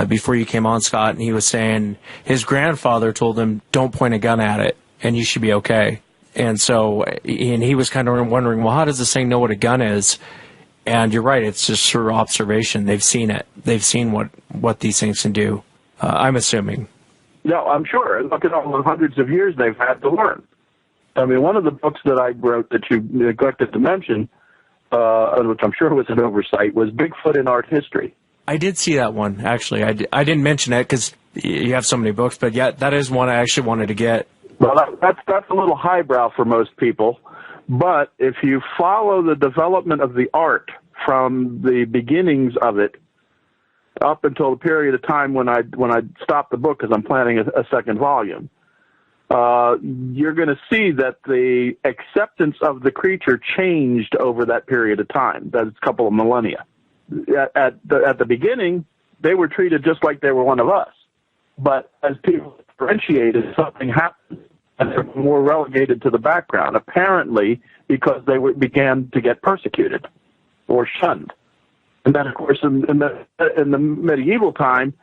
before you came on, Scott, and he was saying his grandfather told him, "Don't point a gun at it, and you should be okay." And so, he was kind of wondering, well, how does this thing know what a gun is? And you're right, it's just through observation. They've seen it. They've seen what these things can do. I'm assuming. No, I'm sure. Look at all the hundreds of years they've had to learn. I mean, one of the books that I wrote that you neglected to mention, which I'm sure was an oversight, was Bigfoot in Art History. I did see that one, actually. I didn't mention it because you have so many books, but yeah, that is one I actually wanted to get. Well, that's a little highbrow for most people, but if you follow the development of the art from the beginnings of it up until the period of time when I stopped the book because I'm planning a second volume, you're going to see that the acceptance of the creature changed over that period of time, that's a couple of millennia. At the beginning, they were treated just like they were one of us. But as people differentiated, something happened, and they were more relegated to the background, apparently because they began to get persecuted or shunned. And then, of course, in the medieval time,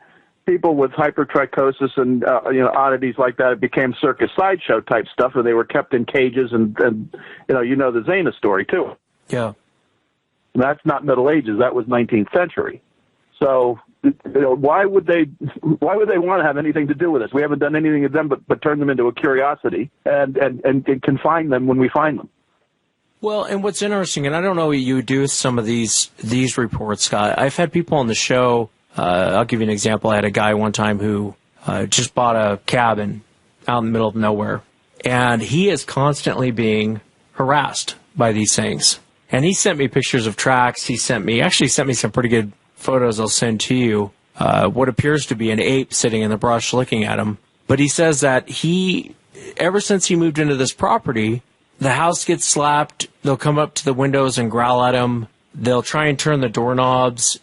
people with hypertrichosis and oddities like that, it became circus sideshow type stuff, where they were kept in cages, and the Zana story too. Yeah, and that's not Middle Ages. That was 19th century. So, why would they want to have anything to do with us? We haven't done anything to them but turn them into a curiosity and confine them when we find them. Well, and what's interesting, and I don't know what you do with some of these reports, Scott. I've had people on the show. I'll give you an example. I had a guy one time who just bought a cabin out in the middle of nowhere, and he is constantly being harassed by these things. And he sent me pictures of tracks. He sent me some pretty good photos I'll send to you. What appears to be an ape sitting in the brush looking at him. But he says that ever since he moved into this property, the house gets slapped. They'll come up to the windows and growl at him. They'll try and turn the doorknobs.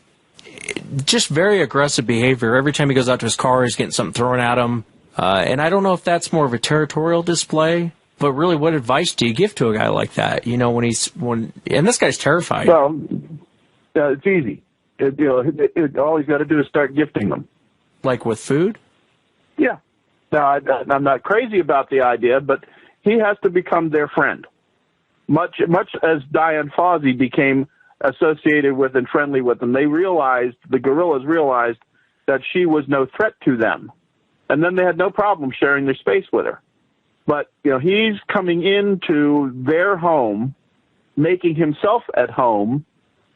Just very aggressive behavior. Every time he goes out to his car, he's getting something thrown at him. And I don't know if that's more of a territorial display, but really, what advice do you give to a guy like that? And this guy's terrified. Well, it's easy. All he's got to do is start gifting them. Like with food? Yeah. Now, I'm not crazy about the idea, but he has to become their friend. Much as Diane Fossey became associated with and friendly with them, the guerrillas realized that she was no threat to them. And then they had no problem sharing their space with her. But, he's coming into their home, making himself at home.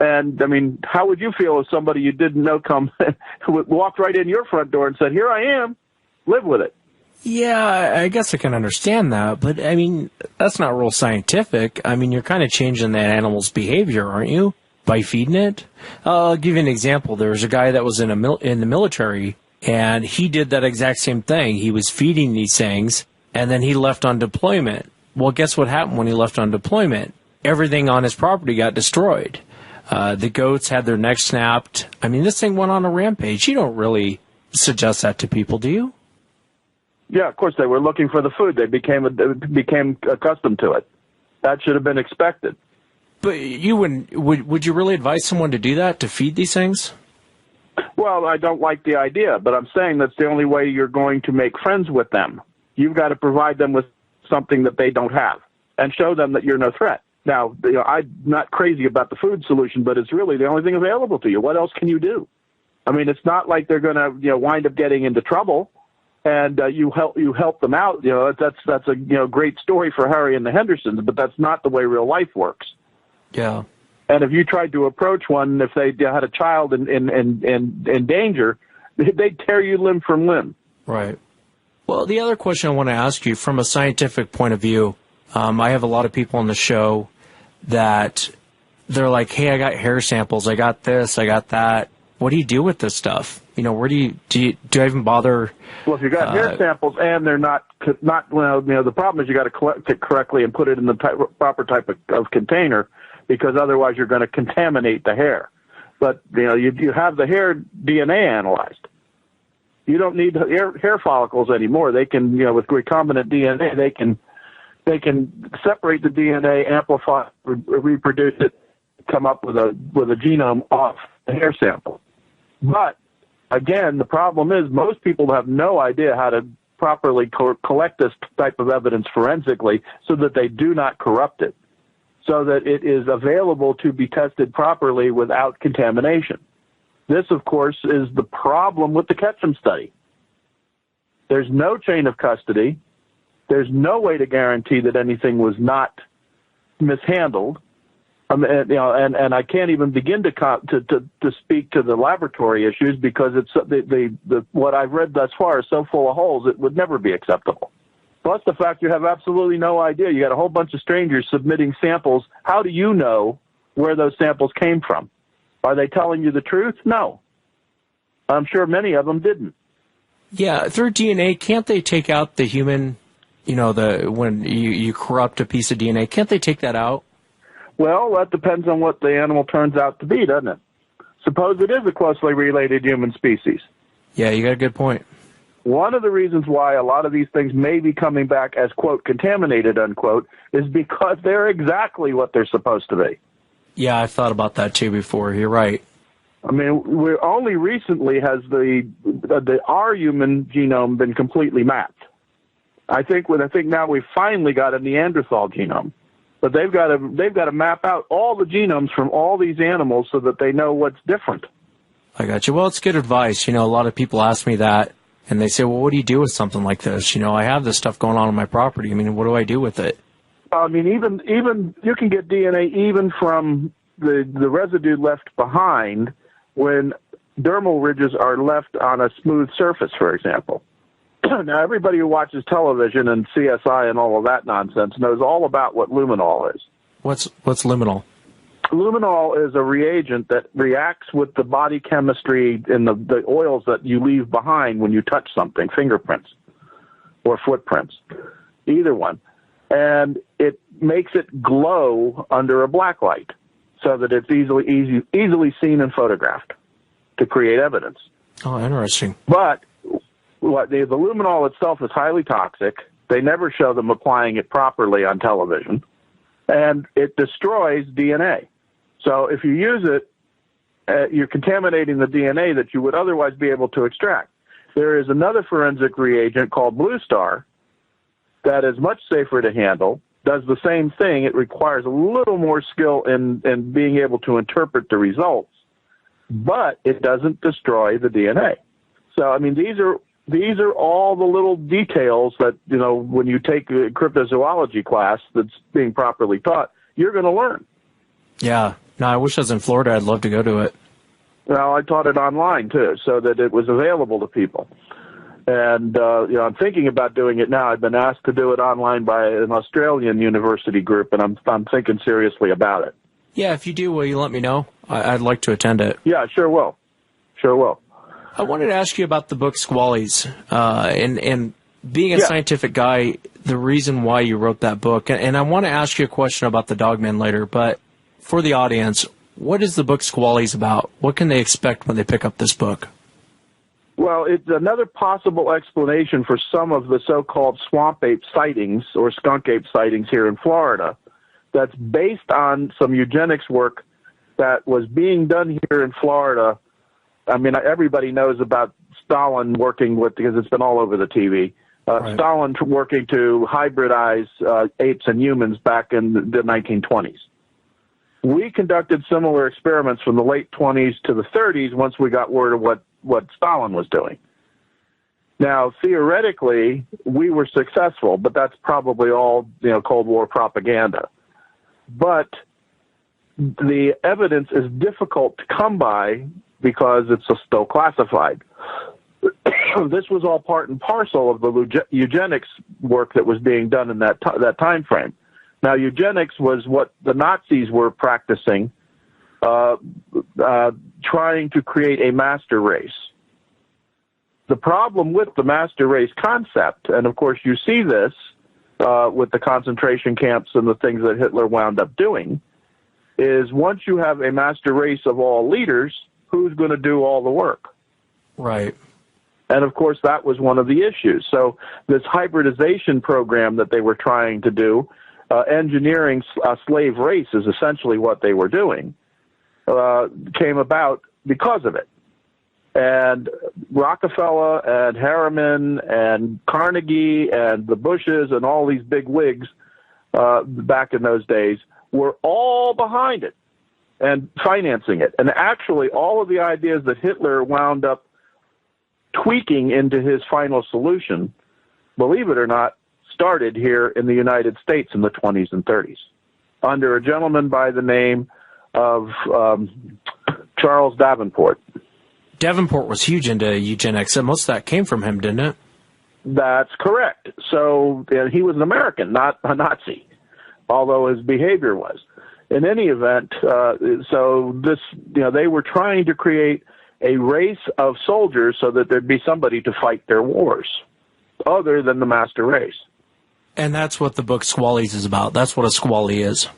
And, how would you feel if somebody you didn't know walked right in your front door and said, "Here I am, live with it"? Yeah, I guess I can understand that. But, that's not real scientific. You're kind of changing that animal's behavior, aren't you, by feeding it? I'll give you an example. There was a guy that was in the military, and he did that exact same thing. He was feeding these things, and then he left on deployment. Well, guess what happened when he left on deployment? Everything on his property got destroyed. The goats had their necks snapped. This thing went on a rampage. You don't really suggest that to people, do you? Yeah, of course, they were looking for the food. They became accustomed to it. That should have been expected. But you wouldn't, would you really advise someone to do that, to feed these things? Well, I don't like the idea, but I'm saying that's the only way you're going to make friends with them. You've got to provide them with something that they don't have and show them that you're no threat. Now, I'm not crazy about the food solution, but it's really the only thing available to you. What else can you do? It's not like they're going to wind up getting into trouble, and you help them out. That's a great story for Harry and the Hendersons, but that's not the way real life works. Yeah. And if you tried to approach one, if they had a child in danger, they'd tear you limb from limb. Right. Well, the other question I want to ask you, from a scientific point of view, I have a lot of people on the show that they're like, "Hey, I got hair samples. I got this. I got that. What do you do with this stuff? Where do I even bother?" Well, if you got hair samples and they're not, the problem is you got to collect it correctly and put it in the proper type of container, because otherwise you're going to contaminate the hair. But you have the hair DNA analyzed. You don't need hair follicles anymore. They can, with recombinant DNA, they can separate the DNA, amplify, reproduce it, come up with a genome off the hair sample. But again, the problem is most people have no idea how to properly collect this type of evidence forensically so that they do not corrupt it, so that it is available to be tested properly without contamination. This, of course, is the problem with the Ketchum study. There's no chain of custody. There's no way to guarantee that anything was not mishandled. And I can't even begin to speak to the laboratory issues, because it's what I've read thus far is so full of holes it would never be acceptable. Plus the fact you have absolutely no idea. You got a whole bunch of strangers submitting samples. How do you know where those samples came from? Are they telling you the truth? No. I'm sure many of them didn't. Yeah, through DNA, can't they take out the human You know, when you corrupt a piece of DNA, can't they take that out? Well, that depends on what the animal turns out to be, doesn't it? Suppose it is a closely related human species. Yeah, you got a good point. One of the reasons why a lot of these things may be coming back as, quote, contaminated, unquote, is because they're exactly what they're supposed to be. Yeah, I've thought about that too before. You're right. I mean, we're only recently has our human genome been completely mapped. I think now we've finally got a Neanderthal genome, but they've got to map out all the genomes from all these animals so that they know what's different. I got you. Well, it's good advice. You know, a lot of people ask me that, and they say, well, what do you do with something like this? You know, I have this stuff going on my property. I mean, what do I do with it? I mean, even you can get DNA even from the residue left behind when dermal ridges are left on a smooth surface, for example. Now, everybody who watches television and CSI and all of that nonsense knows all about what luminol is. What's luminol? Luminol is a reagent that reacts with the body chemistry in the oils that you leave behind when you touch something, fingerprints or footprints, either one. And it makes it glow under a black light so that it's easily seen and photographed to create evidence. Oh, interesting. But the luminol itself is highly toxic. They never show them applying it properly on television. And it destroys DNA. So if you use it, you're contaminating the DNA that you would otherwise be able to extract. There is another forensic reagent called Blue Star that is much safer to handle, does the same thing. It requires a little more skill in being able to interpret the results, but it doesn't destroy the DNA. So, I mean, these are all the little details that, you know, when you take a cryptozoology class that's being properly taught, you're going to learn. Yeah. No, I wish I was in Florida. I'd love to go to it. Well, I taught it online, too, so that it was available to people. And, you know, I'm thinking about doing it now. I've been asked to do it online by an Australian university group, and I'm thinking seriously about it. Yeah, if you do, will you let me know? I'd like to attend it. Yeah, sure will. Sure will. I wanted to ask you about the book Squallies, and being a scientific guy, the reason why you wrote that book. And I want to ask you a question about the Dogman later, but for the audience, what is the book Squallies about? What can they expect when they pick up this book? Well, it's another possible explanation for some of the so-called swamp ape sightings or skunk ape sightings here in Florida that's based on some eugenics work that was being done here in Florida. I mean, everybody knows about Stalin working with, because it's been all over the TV, right. Stalin working to hybridize apes and humans back in the 1920s. We conducted similar experiments from the late 20s to the 30s once we got word of what Stalin was doing. Now, theoretically, we were successful, but that's probably all, you know, Cold War propaganda. But the evidence is difficult to come by because it's still classified. This was all part and parcel of the eugenics work that was being done in that time frame. Now, eugenics was what the Nazis were practicing, trying to create a master race. The problem with the master race concept, and of course you see this with the concentration camps and the things that Hitler wound up doing, is once you have a master race of all leaders, who's going to do all the work? Right. And of course that was one of the issues. So this hybridization program that they were trying to do, engineering a slave race is essentially what they were doing, came about because of it. And Rockefeller and Harriman and Carnegie and the Bushes and all these big wigs back in those days were all behind it and financing it. And actually all of the ideas that Hitler wound up tweaking into his final solution, believe it or not, started here in the United States in the 20s and 30s under a gentleman by the name of Charles Davenport. Davenport was huge into eugenics, and most of that came from him, didn't it? That's correct. So he was an American, not a Nazi, although his behavior was. In any event, so this, you know, they were trying to create a race of soldiers so that there'd be somebody to fight their wars other than the master race. And that's what the book Squallies is about. That's what a squally is.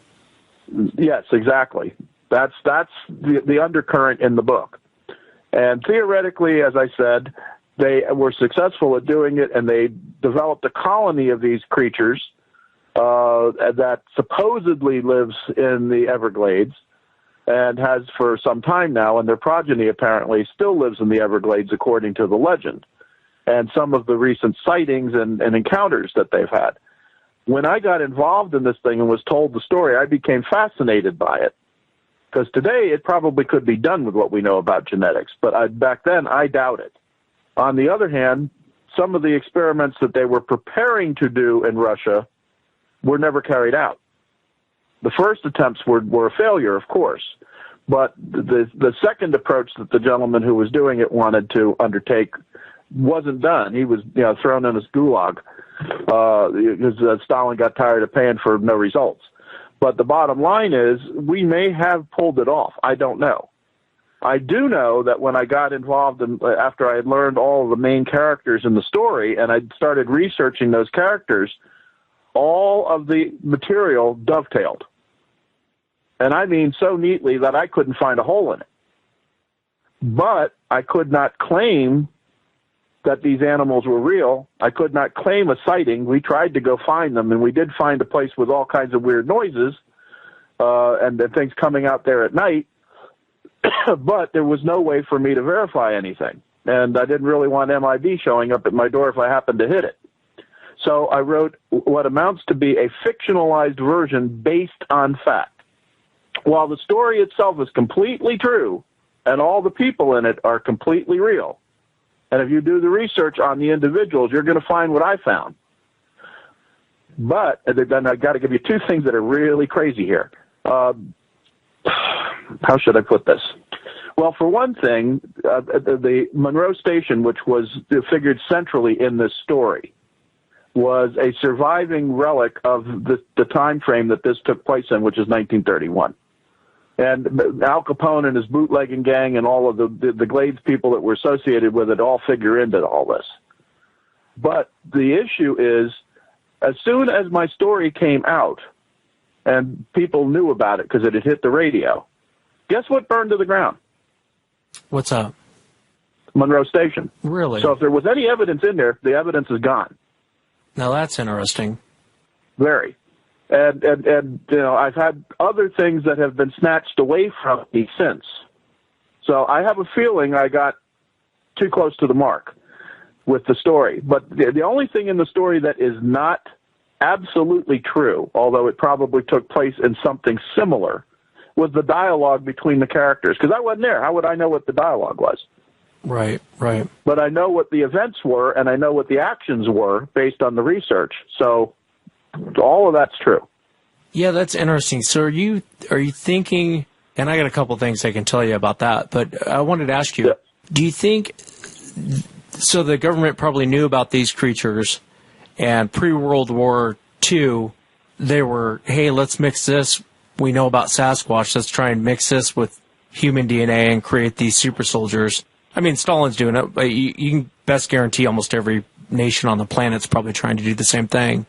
Yes, exactly. That's the undercurrent in the book. And theoretically, as I said, they were successful at doing it, and they developed a colony of these creatures that supposedly lives in the Everglades and has for some time now, and their progeny apparently still lives in the Everglades according to the legend and some of the recent sightings and encounters that they've had. When I got involved in this thing and was told the story, I became fascinated by it. Because today it probably could be done with what we know about genetics, but back then I doubt it. On the other hand, some of the experiments that they were preparing to do in Russia were never carried out. The first attempts were a failure, of course, but the second approach that the gentleman who was doing it wanted to undertake wasn't done. He was thrown in his gulag because Stalin got tired of paying for no results. But the bottom line is we may have pulled it off. I don't know. I do know that when I got involved after I had learned all of the main characters in the story and I started researching those characters, all of the material dovetailed. And I mean so neatly that I couldn't find a hole in it. But I could not claim that these animals were real. I could not claim a sighting. We tried to go find them, and we did find a place with all kinds of weird noises and things coming out there at night, but there was no way for me to verify anything. And I didn't really want MIB showing up at my door if I happened to hit it. So I wrote what amounts to be a fictionalized version based on fact. While the story itself is completely true, and all the people in it are completely real, and if you do the research on the individuals, you're going to find what I found. But then I've got to give you two things that are really crazy here. How should I put this? Well, for one thing, the Monroe Station, which was figured centrally in this story, was a surviving relic of the time frame that this took place in, which is 1931. And Al Capone and his bootlegging gang and all of the Glades people that were associated with it all figure into all this. But the issue is, as soon as my story came out and people knew about it because it had hit the radio, guess what burned to the ground? What's up? Monroe Station. Really? So if there was any evidence in there, the evidence is gone. Now that's interesting. Very. And I've had other things that have been snatched away from me since. So I have a feeling I got too close to the mark with the story. But the only thing in the story that is not absolutely true, although it probably took place in something similar, was the dialogue between the characters. Because I wasn't there. How would I know what the dialogue was? Right, right. But I know what the events were, and I know what the actions were based on the research. So all of that's true. Yeah, that's interesting. So are you thinking, and I got a couple things I can tell you about that, but I wanted to ask you, do you think, so the government probably knew about these creatures, and pre-World War II, they were, hey, let's mix this. We know about Sasquatch. Let's try and mix this with human DNA and create these super soldiers. I mean, Stalin's doing it, but you can best guarantee almost every nation on the planet's probably trying to do the same thing.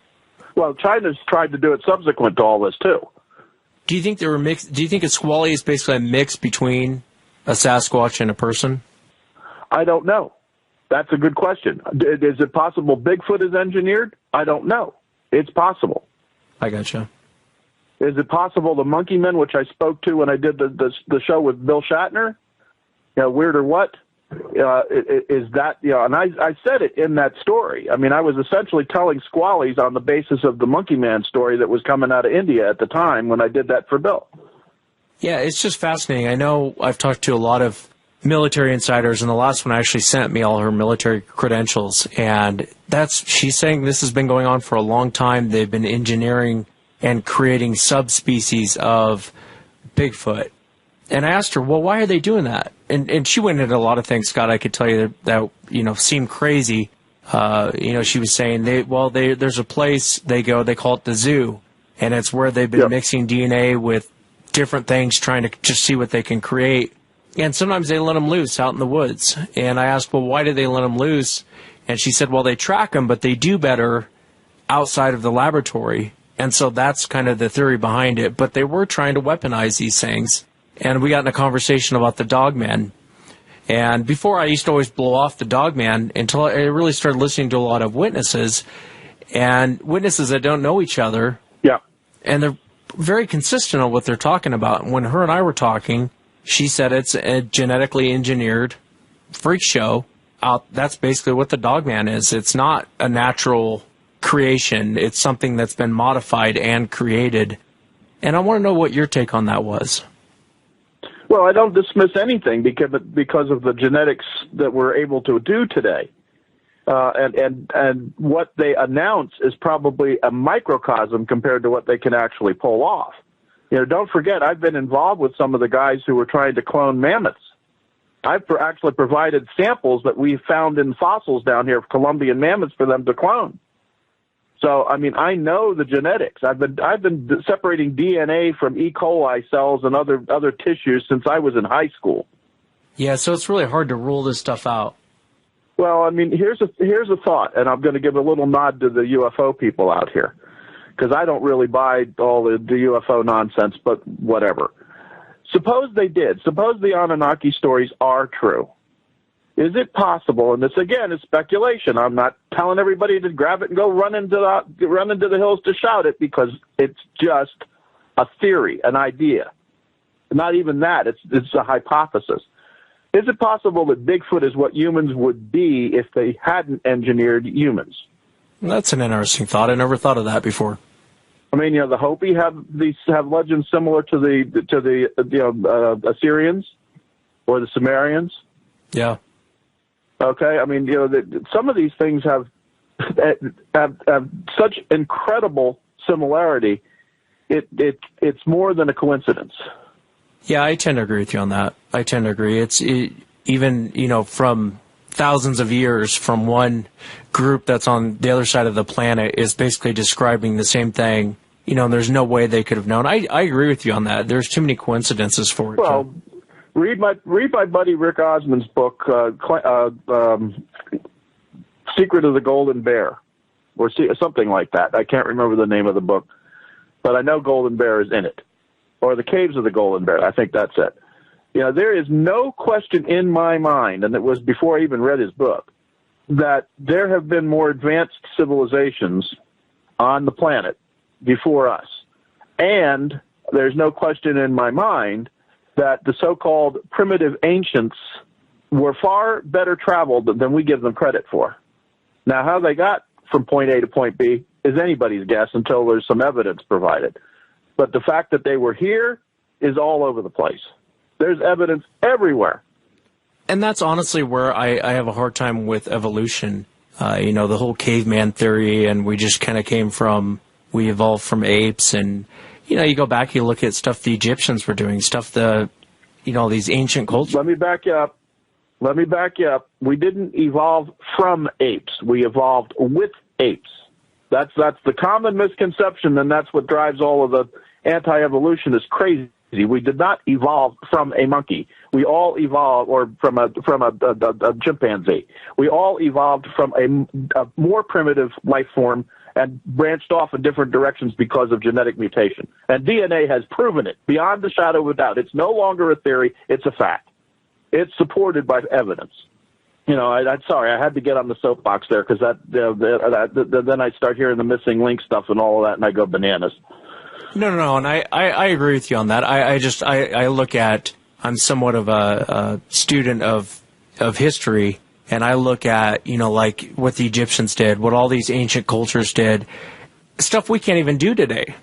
Well, China's tried to do it subsequent to all this, too. Do you think they were mixed? Do you think a squally is basically a mix between a Sasquatch and a person? I don't know. That's a good question. Is it possible Bigfoot is engineered? I don't know. It's possible. I gotcha. Is it possible the monkey men, which I spoke to when I did the show with Bill Shatner? Weird or what? Is that, and I said it in that story. I mean, I was essentially telling squallies on the basis of the monkey man story that was coming out of India at the time when I did that for Bill. Yeah, it's just fascinating. I know I've talked to a lot of military insiders, and the last one actually sent me all her military credentials, and she's saying this has been going on for a long time. They've been engineering and creating subspecies of Bigfoot. And I asked her, well, why are they doing that? And she went into a lot of things, Scott, I could tell you that seemed crazy. She was saying, there's a place they go, they call it the zoo, and it's where they've been mixing DNA with different things, trying to just see what they can create. And sometimes they let them loose out in the woods. And I asked, well, why do they let them loose? And she said, well, they track them, but they do better outside of the laboratory. And so that's kind of the theory behind it. But they were trying to weaponize these things. And we got in a conversation about the dogman. And before, I used to always blow off the dogman until I really started listening to a lot of witnesses. And witnesses that don't know each other. Yeah. And they're very consistent on what they're talking about. When her and I were talking, she said it's a genetically engineered freak show. That's basically what the dogman is. It's not a natural creation. It's something that's been modified and created. And I want to know what your take on that was. Well, I don't dismiss anything because of the genetics that we're able to do today. And what they announce is probably a microcosm compared to what they can actually pull off. You know, don't forget, I've been involved with some of the guys who were trying to clone mammoths. I've actually provided samples that we found in fossils down here of Columbian mammoths for them to clone. So, I mean, I know the genetics. I've been separating DNA from E. coli cells and other tissues since I was in high school. Yeah, so it's really hard to rule this stuff out. Well, I mean, here's a thought, and I'm going to give a little nod to the UFO people out here, because I don't really buy all the UFO nonsense, but whatever. Suppose they did. Suppose the Anunnaki stories are true. Is it possible, and this again is speculation, I'm not telling everybody to grab it and go run into the hills to shout it, because it's just a theory, an idea. Not even that, it's a hypothesis. Is it possible that Bigfoot is what humans would be if they hadn't engineered humans? That's an interesting thought. I never thought of that before. I mean, you know, the Hopi have legends similar to the Assyrians or the Sumerians. Yeah. Okay. I mean, you know, some of these things have such incredible similarity. It's more than a coincidence. Yeah, I tend to agree with you on that. I tend to agree. Even, you know, from thousands of years from one group that's on the other side of the planet is basically describing the same thing. You know, there's no way they could have known. I agree with you on that. There's too many coincidences for it. Well, read my buddy Rick Osmond's book, Secret of the Golden Bear, or something like that. I can't remember the name of the book, but I know Golden Bear is in it. Or the Caves of the Golden Bear. I think that's it. You know, there is no question in my mind, and it was before I even read his book, that there have been more advanced civilizations on the planet before us. And there's no question in my mind that the so-called primitive ancients were far better traveled than we give them credit for. Now, how they got from point A to point B is anybody's guess until there's some evidence provided. But the fact that they were here is all over the place. There's evidence everywhere. And that's honestly where I have a hard time with evolution. You know, the whole caveman theory, and we just kind of we evolved from apes. And, you know, you go back, you look at stuff the Egyptians were doing, these ancient cultures. Let me back you up. We didn't evolve from apes. We evolved with apes. That's the common misconception, and that's what drives all of the anti-evolutionists crazy. We did not evolve from a monkey. We all evolved, or from a chimpanzee. We all evolved from a more primitive life form and branched off in different directions because of genetic mutation. And DNA has proven it beyond the shadow of a doubt. It's no longer a theory; it's a fact. It's supported by evidence. You know, I'm sorry, I had to get on the soapbox there, because then I start hearing the missing link stuff and all of that, and I go bananas. No, and I agree with you on that. I look at, I'm somewhat of a student of history, and I look at, you know, like what the Egyptians did, what all these ancient cultures did, stuff we can't even do today.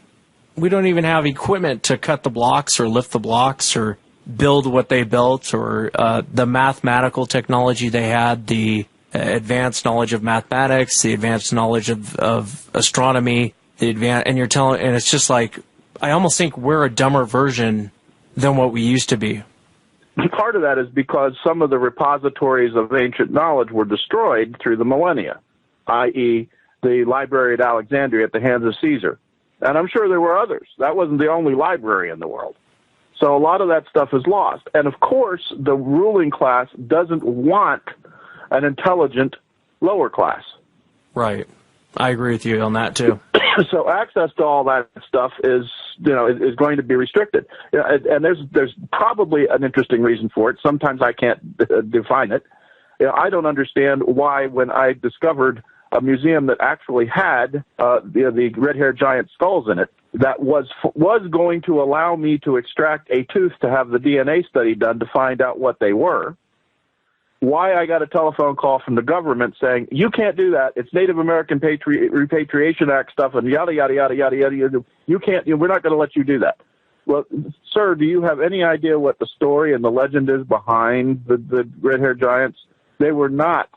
We don't even have equipment to cut the blocks or lift the blocks or build what they built, or the mathematical technology they had, the advanced knowledge of mathematics, the advanced knowledge of astronomy, and it's just like, I almost think we're a dumber version than what we used to be. Part of that is because some of the repositories of ancient knowledge were destroyed through the millennia, i.e. the library at Alexandria at the hands of Caesar. And I'm sure there were others. That wasn't the only library in the world. So a lot of that stuff is lost. And, of course, the ruling class doesn't want an intelligent lower class. Right. I agree with you on that too. So access to all that stuff is going to be restricted. And there's probably an interesting reason for it. Sometimes I can't define it. I don't understand why, when I discovered a museum that actually had the red-haired giant skulls in it, that was going to allow me to extract a tooth to have the DNA study done to find out what they were, why I got a telephone call from the government saying, you can't do that. It's Native American Repatriation Act stuff and yada, yada, yada, yada, yada. You can't, we're not going to let you do that. Well, sir, do you have any idea what the story and the legend is behind the red-haired giants? They were not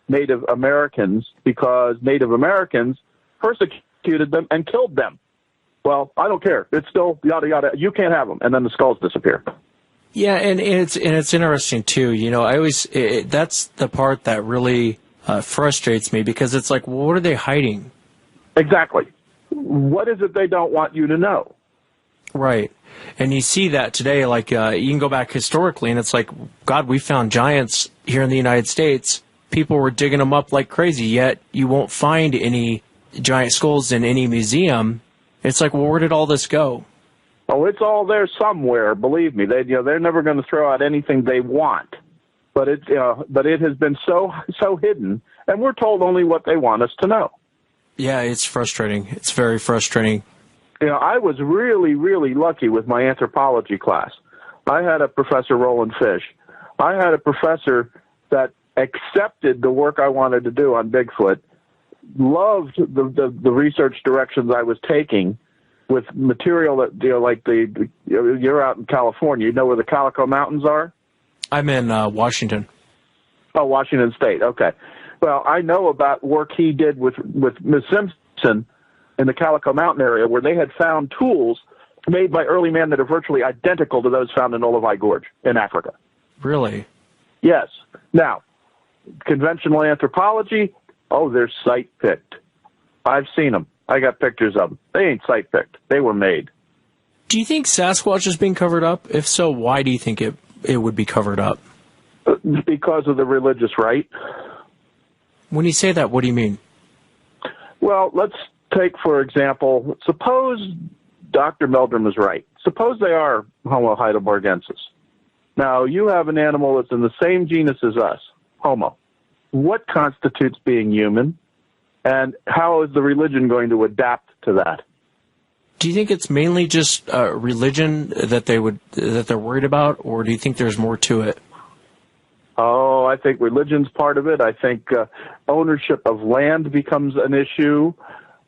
Native Americans because Native Americans persecuted them and killed them. Well, I don't care. It's still yada, yada. You can't have them. And then the skulls disappear. Yeah, and it's interesting too. That's the part that really frustrates me, because it's like, well, what are they hiding? Exactly. What is it they don't want you to know? Right. And you see that today, like you can go back historically, and it's like, God, we found giants here in the United States. People were digging them up like crazy, yet you won't find any giant skulls in any museum. It's like, well, where did all this go? Oh, it's all there somewhere. Believe me, they're never going to throw out anything they want, but it has been so hidden, and we're told only what they want us to know. Yeah, it's frustrating. It's very frustrating. I was really, really lucky with my anthropology class. I had a Professor Roland Fish. I had a professor that accepted the work I wanted to do on Bigfoot, loved the research directions I was taking, with material that, you're out in California. You know where the Calico Mountains are? I'm in Washington. Oh, Washington State. Okay. Well, I know about work he did with Ms. Simpson in the Calico Mountain area, where they had found tools made by early man that are virtually identical to those found in Olivai Gorge in Africa. Really? Yes. Now, conventional anthropology, they're site-picked. I've seen them. I got pictures of them. They ain't site-picked. They were made. Do you think Sasquatch is being covered up? If so, why do you think it would be covered up? Because of the religious right. When you say that, what do you mean? Well, let's take, for example, suppose Dr. Meldrum is right. Suppose they are Homo heidelbergensis. Now, you have an animal that's in the same genus as us, Homo. What constitutes being human? And how is the religion going to adapt to that? Do you think it's mainly just religion that they're worried about, or do you think there's more to it? Oh, I think religion's part of it. I think ownership of land becomes an issue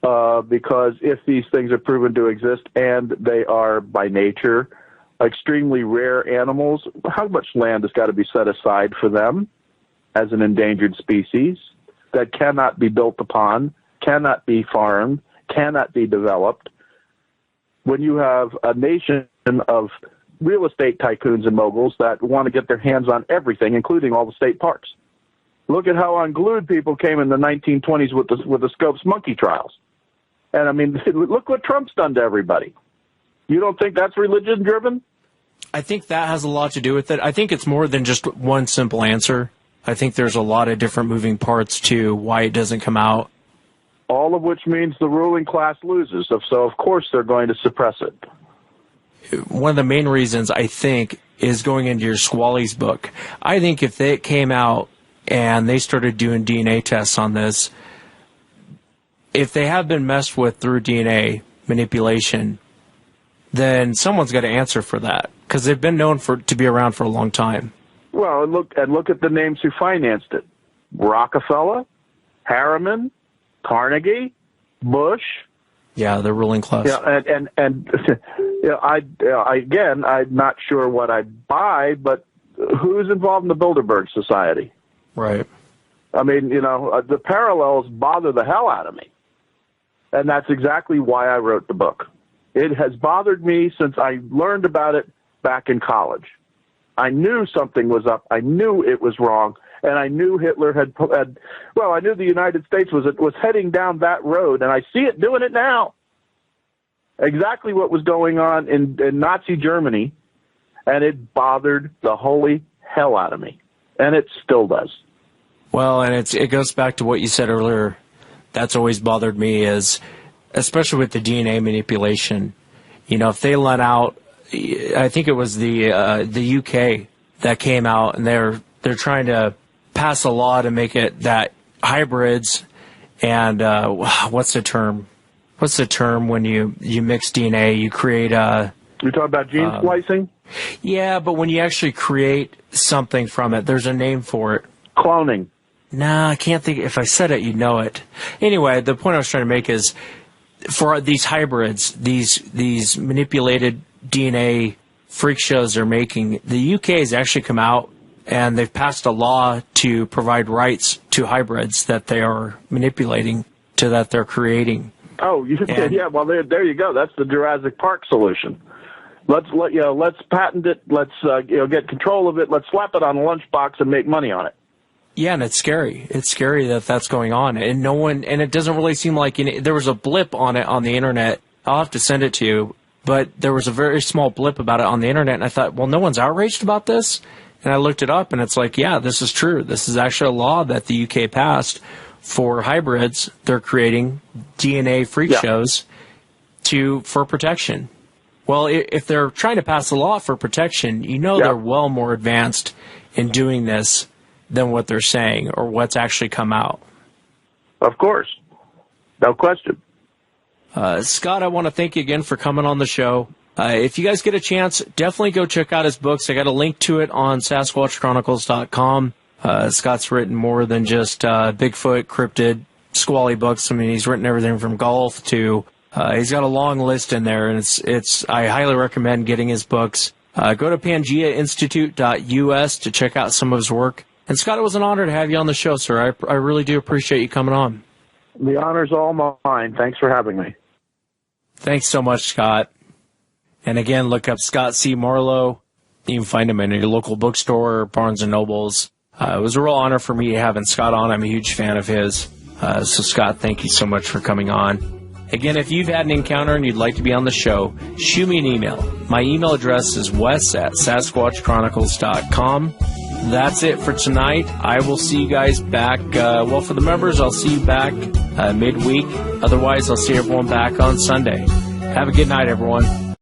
because if these things are proven to exist and they are by nature extremely rare animals, how much land has got to be set aside for them as an endangered species that cannot be built upon, cannot be farmed, cannot be developed? When you have a nation of real estate tycoons and moguls that want to get their hands on everything, including all the state parks. Look at how unglued people came in the 1920s with the Scopes monkey trials. And, I mean, look what Trump's done to everybody. You don't think that's religion-driven? I think that has a lot to do with it. I think it's more than just one simple answer. I think there's a lot of different moving parts to why it doesn't come out. All of which means the ruling class loses. So, of course, they're going to suppress it. One of the main reasons, I think, is going into your Squally's book. I think if it came out and they started doing DNA tests on this, if they have been messed with through DNA manipulation, then someone's got to answer for that, because they've been known to be around for a long time. Well, look at the names who financed it: Rockefeller, Harriman, Carnegie, Bush. Yeah, the ruling class. Yeah, and again, I'm not sure what I'd buy, but who's involved in the Bilderberg Society? Right. I mean, the parallels bother the hell out of me, and that's exactly why I wrote the book. It has bothered me since I learned about it back in college. I knew something was up. I knew it was wrong. And I knew Hitler I knew the United States was heading down that road, and I see it doing it now. Exactly what was going on in Nazi Germany, and it bothered the holy hell out of me. And it still does. Well, and it goes back to what you said earlier, that's always bothered me is, especially with the DNA manipulation, if they let out, I think it was the UK that came out, and they're trying to pass a law to make it that hybrids and what's the term? What's the term when you mix DNA, you create a... You're talking about gene splicing? Yeah, but when you actually create something from it, there's a name for it. Cloning. Nah, I can't think. If I said it, you'd know it. Anyway, the point I was trying to make is, for these hybrids, these manipulated DNA freak shows they're making, the UK has actually come out and they've passed a law to provide rights to hybrids that they are manipulating, that they're creating. Oh, yeah. Well, there you go. That's the Jurassic Park solution. Let's patent it. Let's get control of it. Let's slap it on a lunchbox and make money on it. Yeah, and it's scary. It's scary that that's going on, and it doesn't really seem like there was a blip on it on the internet. I'll have to send it to you, but there was a very small blip about it on the internet, and I thought, well, no one's outraged about this, and I looked it up, and it's like, yeah, this is true. This is actually a law that the UK passed for hybrids. They're creating DNA freak shows for protection. Well, if they're trying to pass a law for protection, they're well more advanced in doing this than what they're saying or what's actually come out. Of course. No question. Scott, I want to thank you again for coming on the show. If you guys get a chance, definitely go check out his books. I got a link to it on SasquatchChronicles.com. Scott's written more than just Bigfoot, cryptid, squally books. I mean, he's written everything from golf to... he's got a long list in there, and I highly recommend getting his books. Go to PangeaInstitute.us to check out some of his work. And Scott, it was an honor to have you on the show, sir. I really do appreciate you coming on. The honor's all mine. Thanks for having me. Thanks so much, Scott. And again, look up Scott C. Marlowe. You can find him in your local bookstore or Barnes & Nobles. It was a real honor for me having Scott on. I'm a huge fan of his. So, Scott, thank you so much for coming on. Again, if you've had an encounter and you'd like to be on the show, shoot me an email. My email address is wes@sasquatchchronicles.com. That's it for tonight. I will see you guys back. For the members, I'll see you back midweek. Otherwise, I'll see everyone back on Sunday. Have a good night, everyone.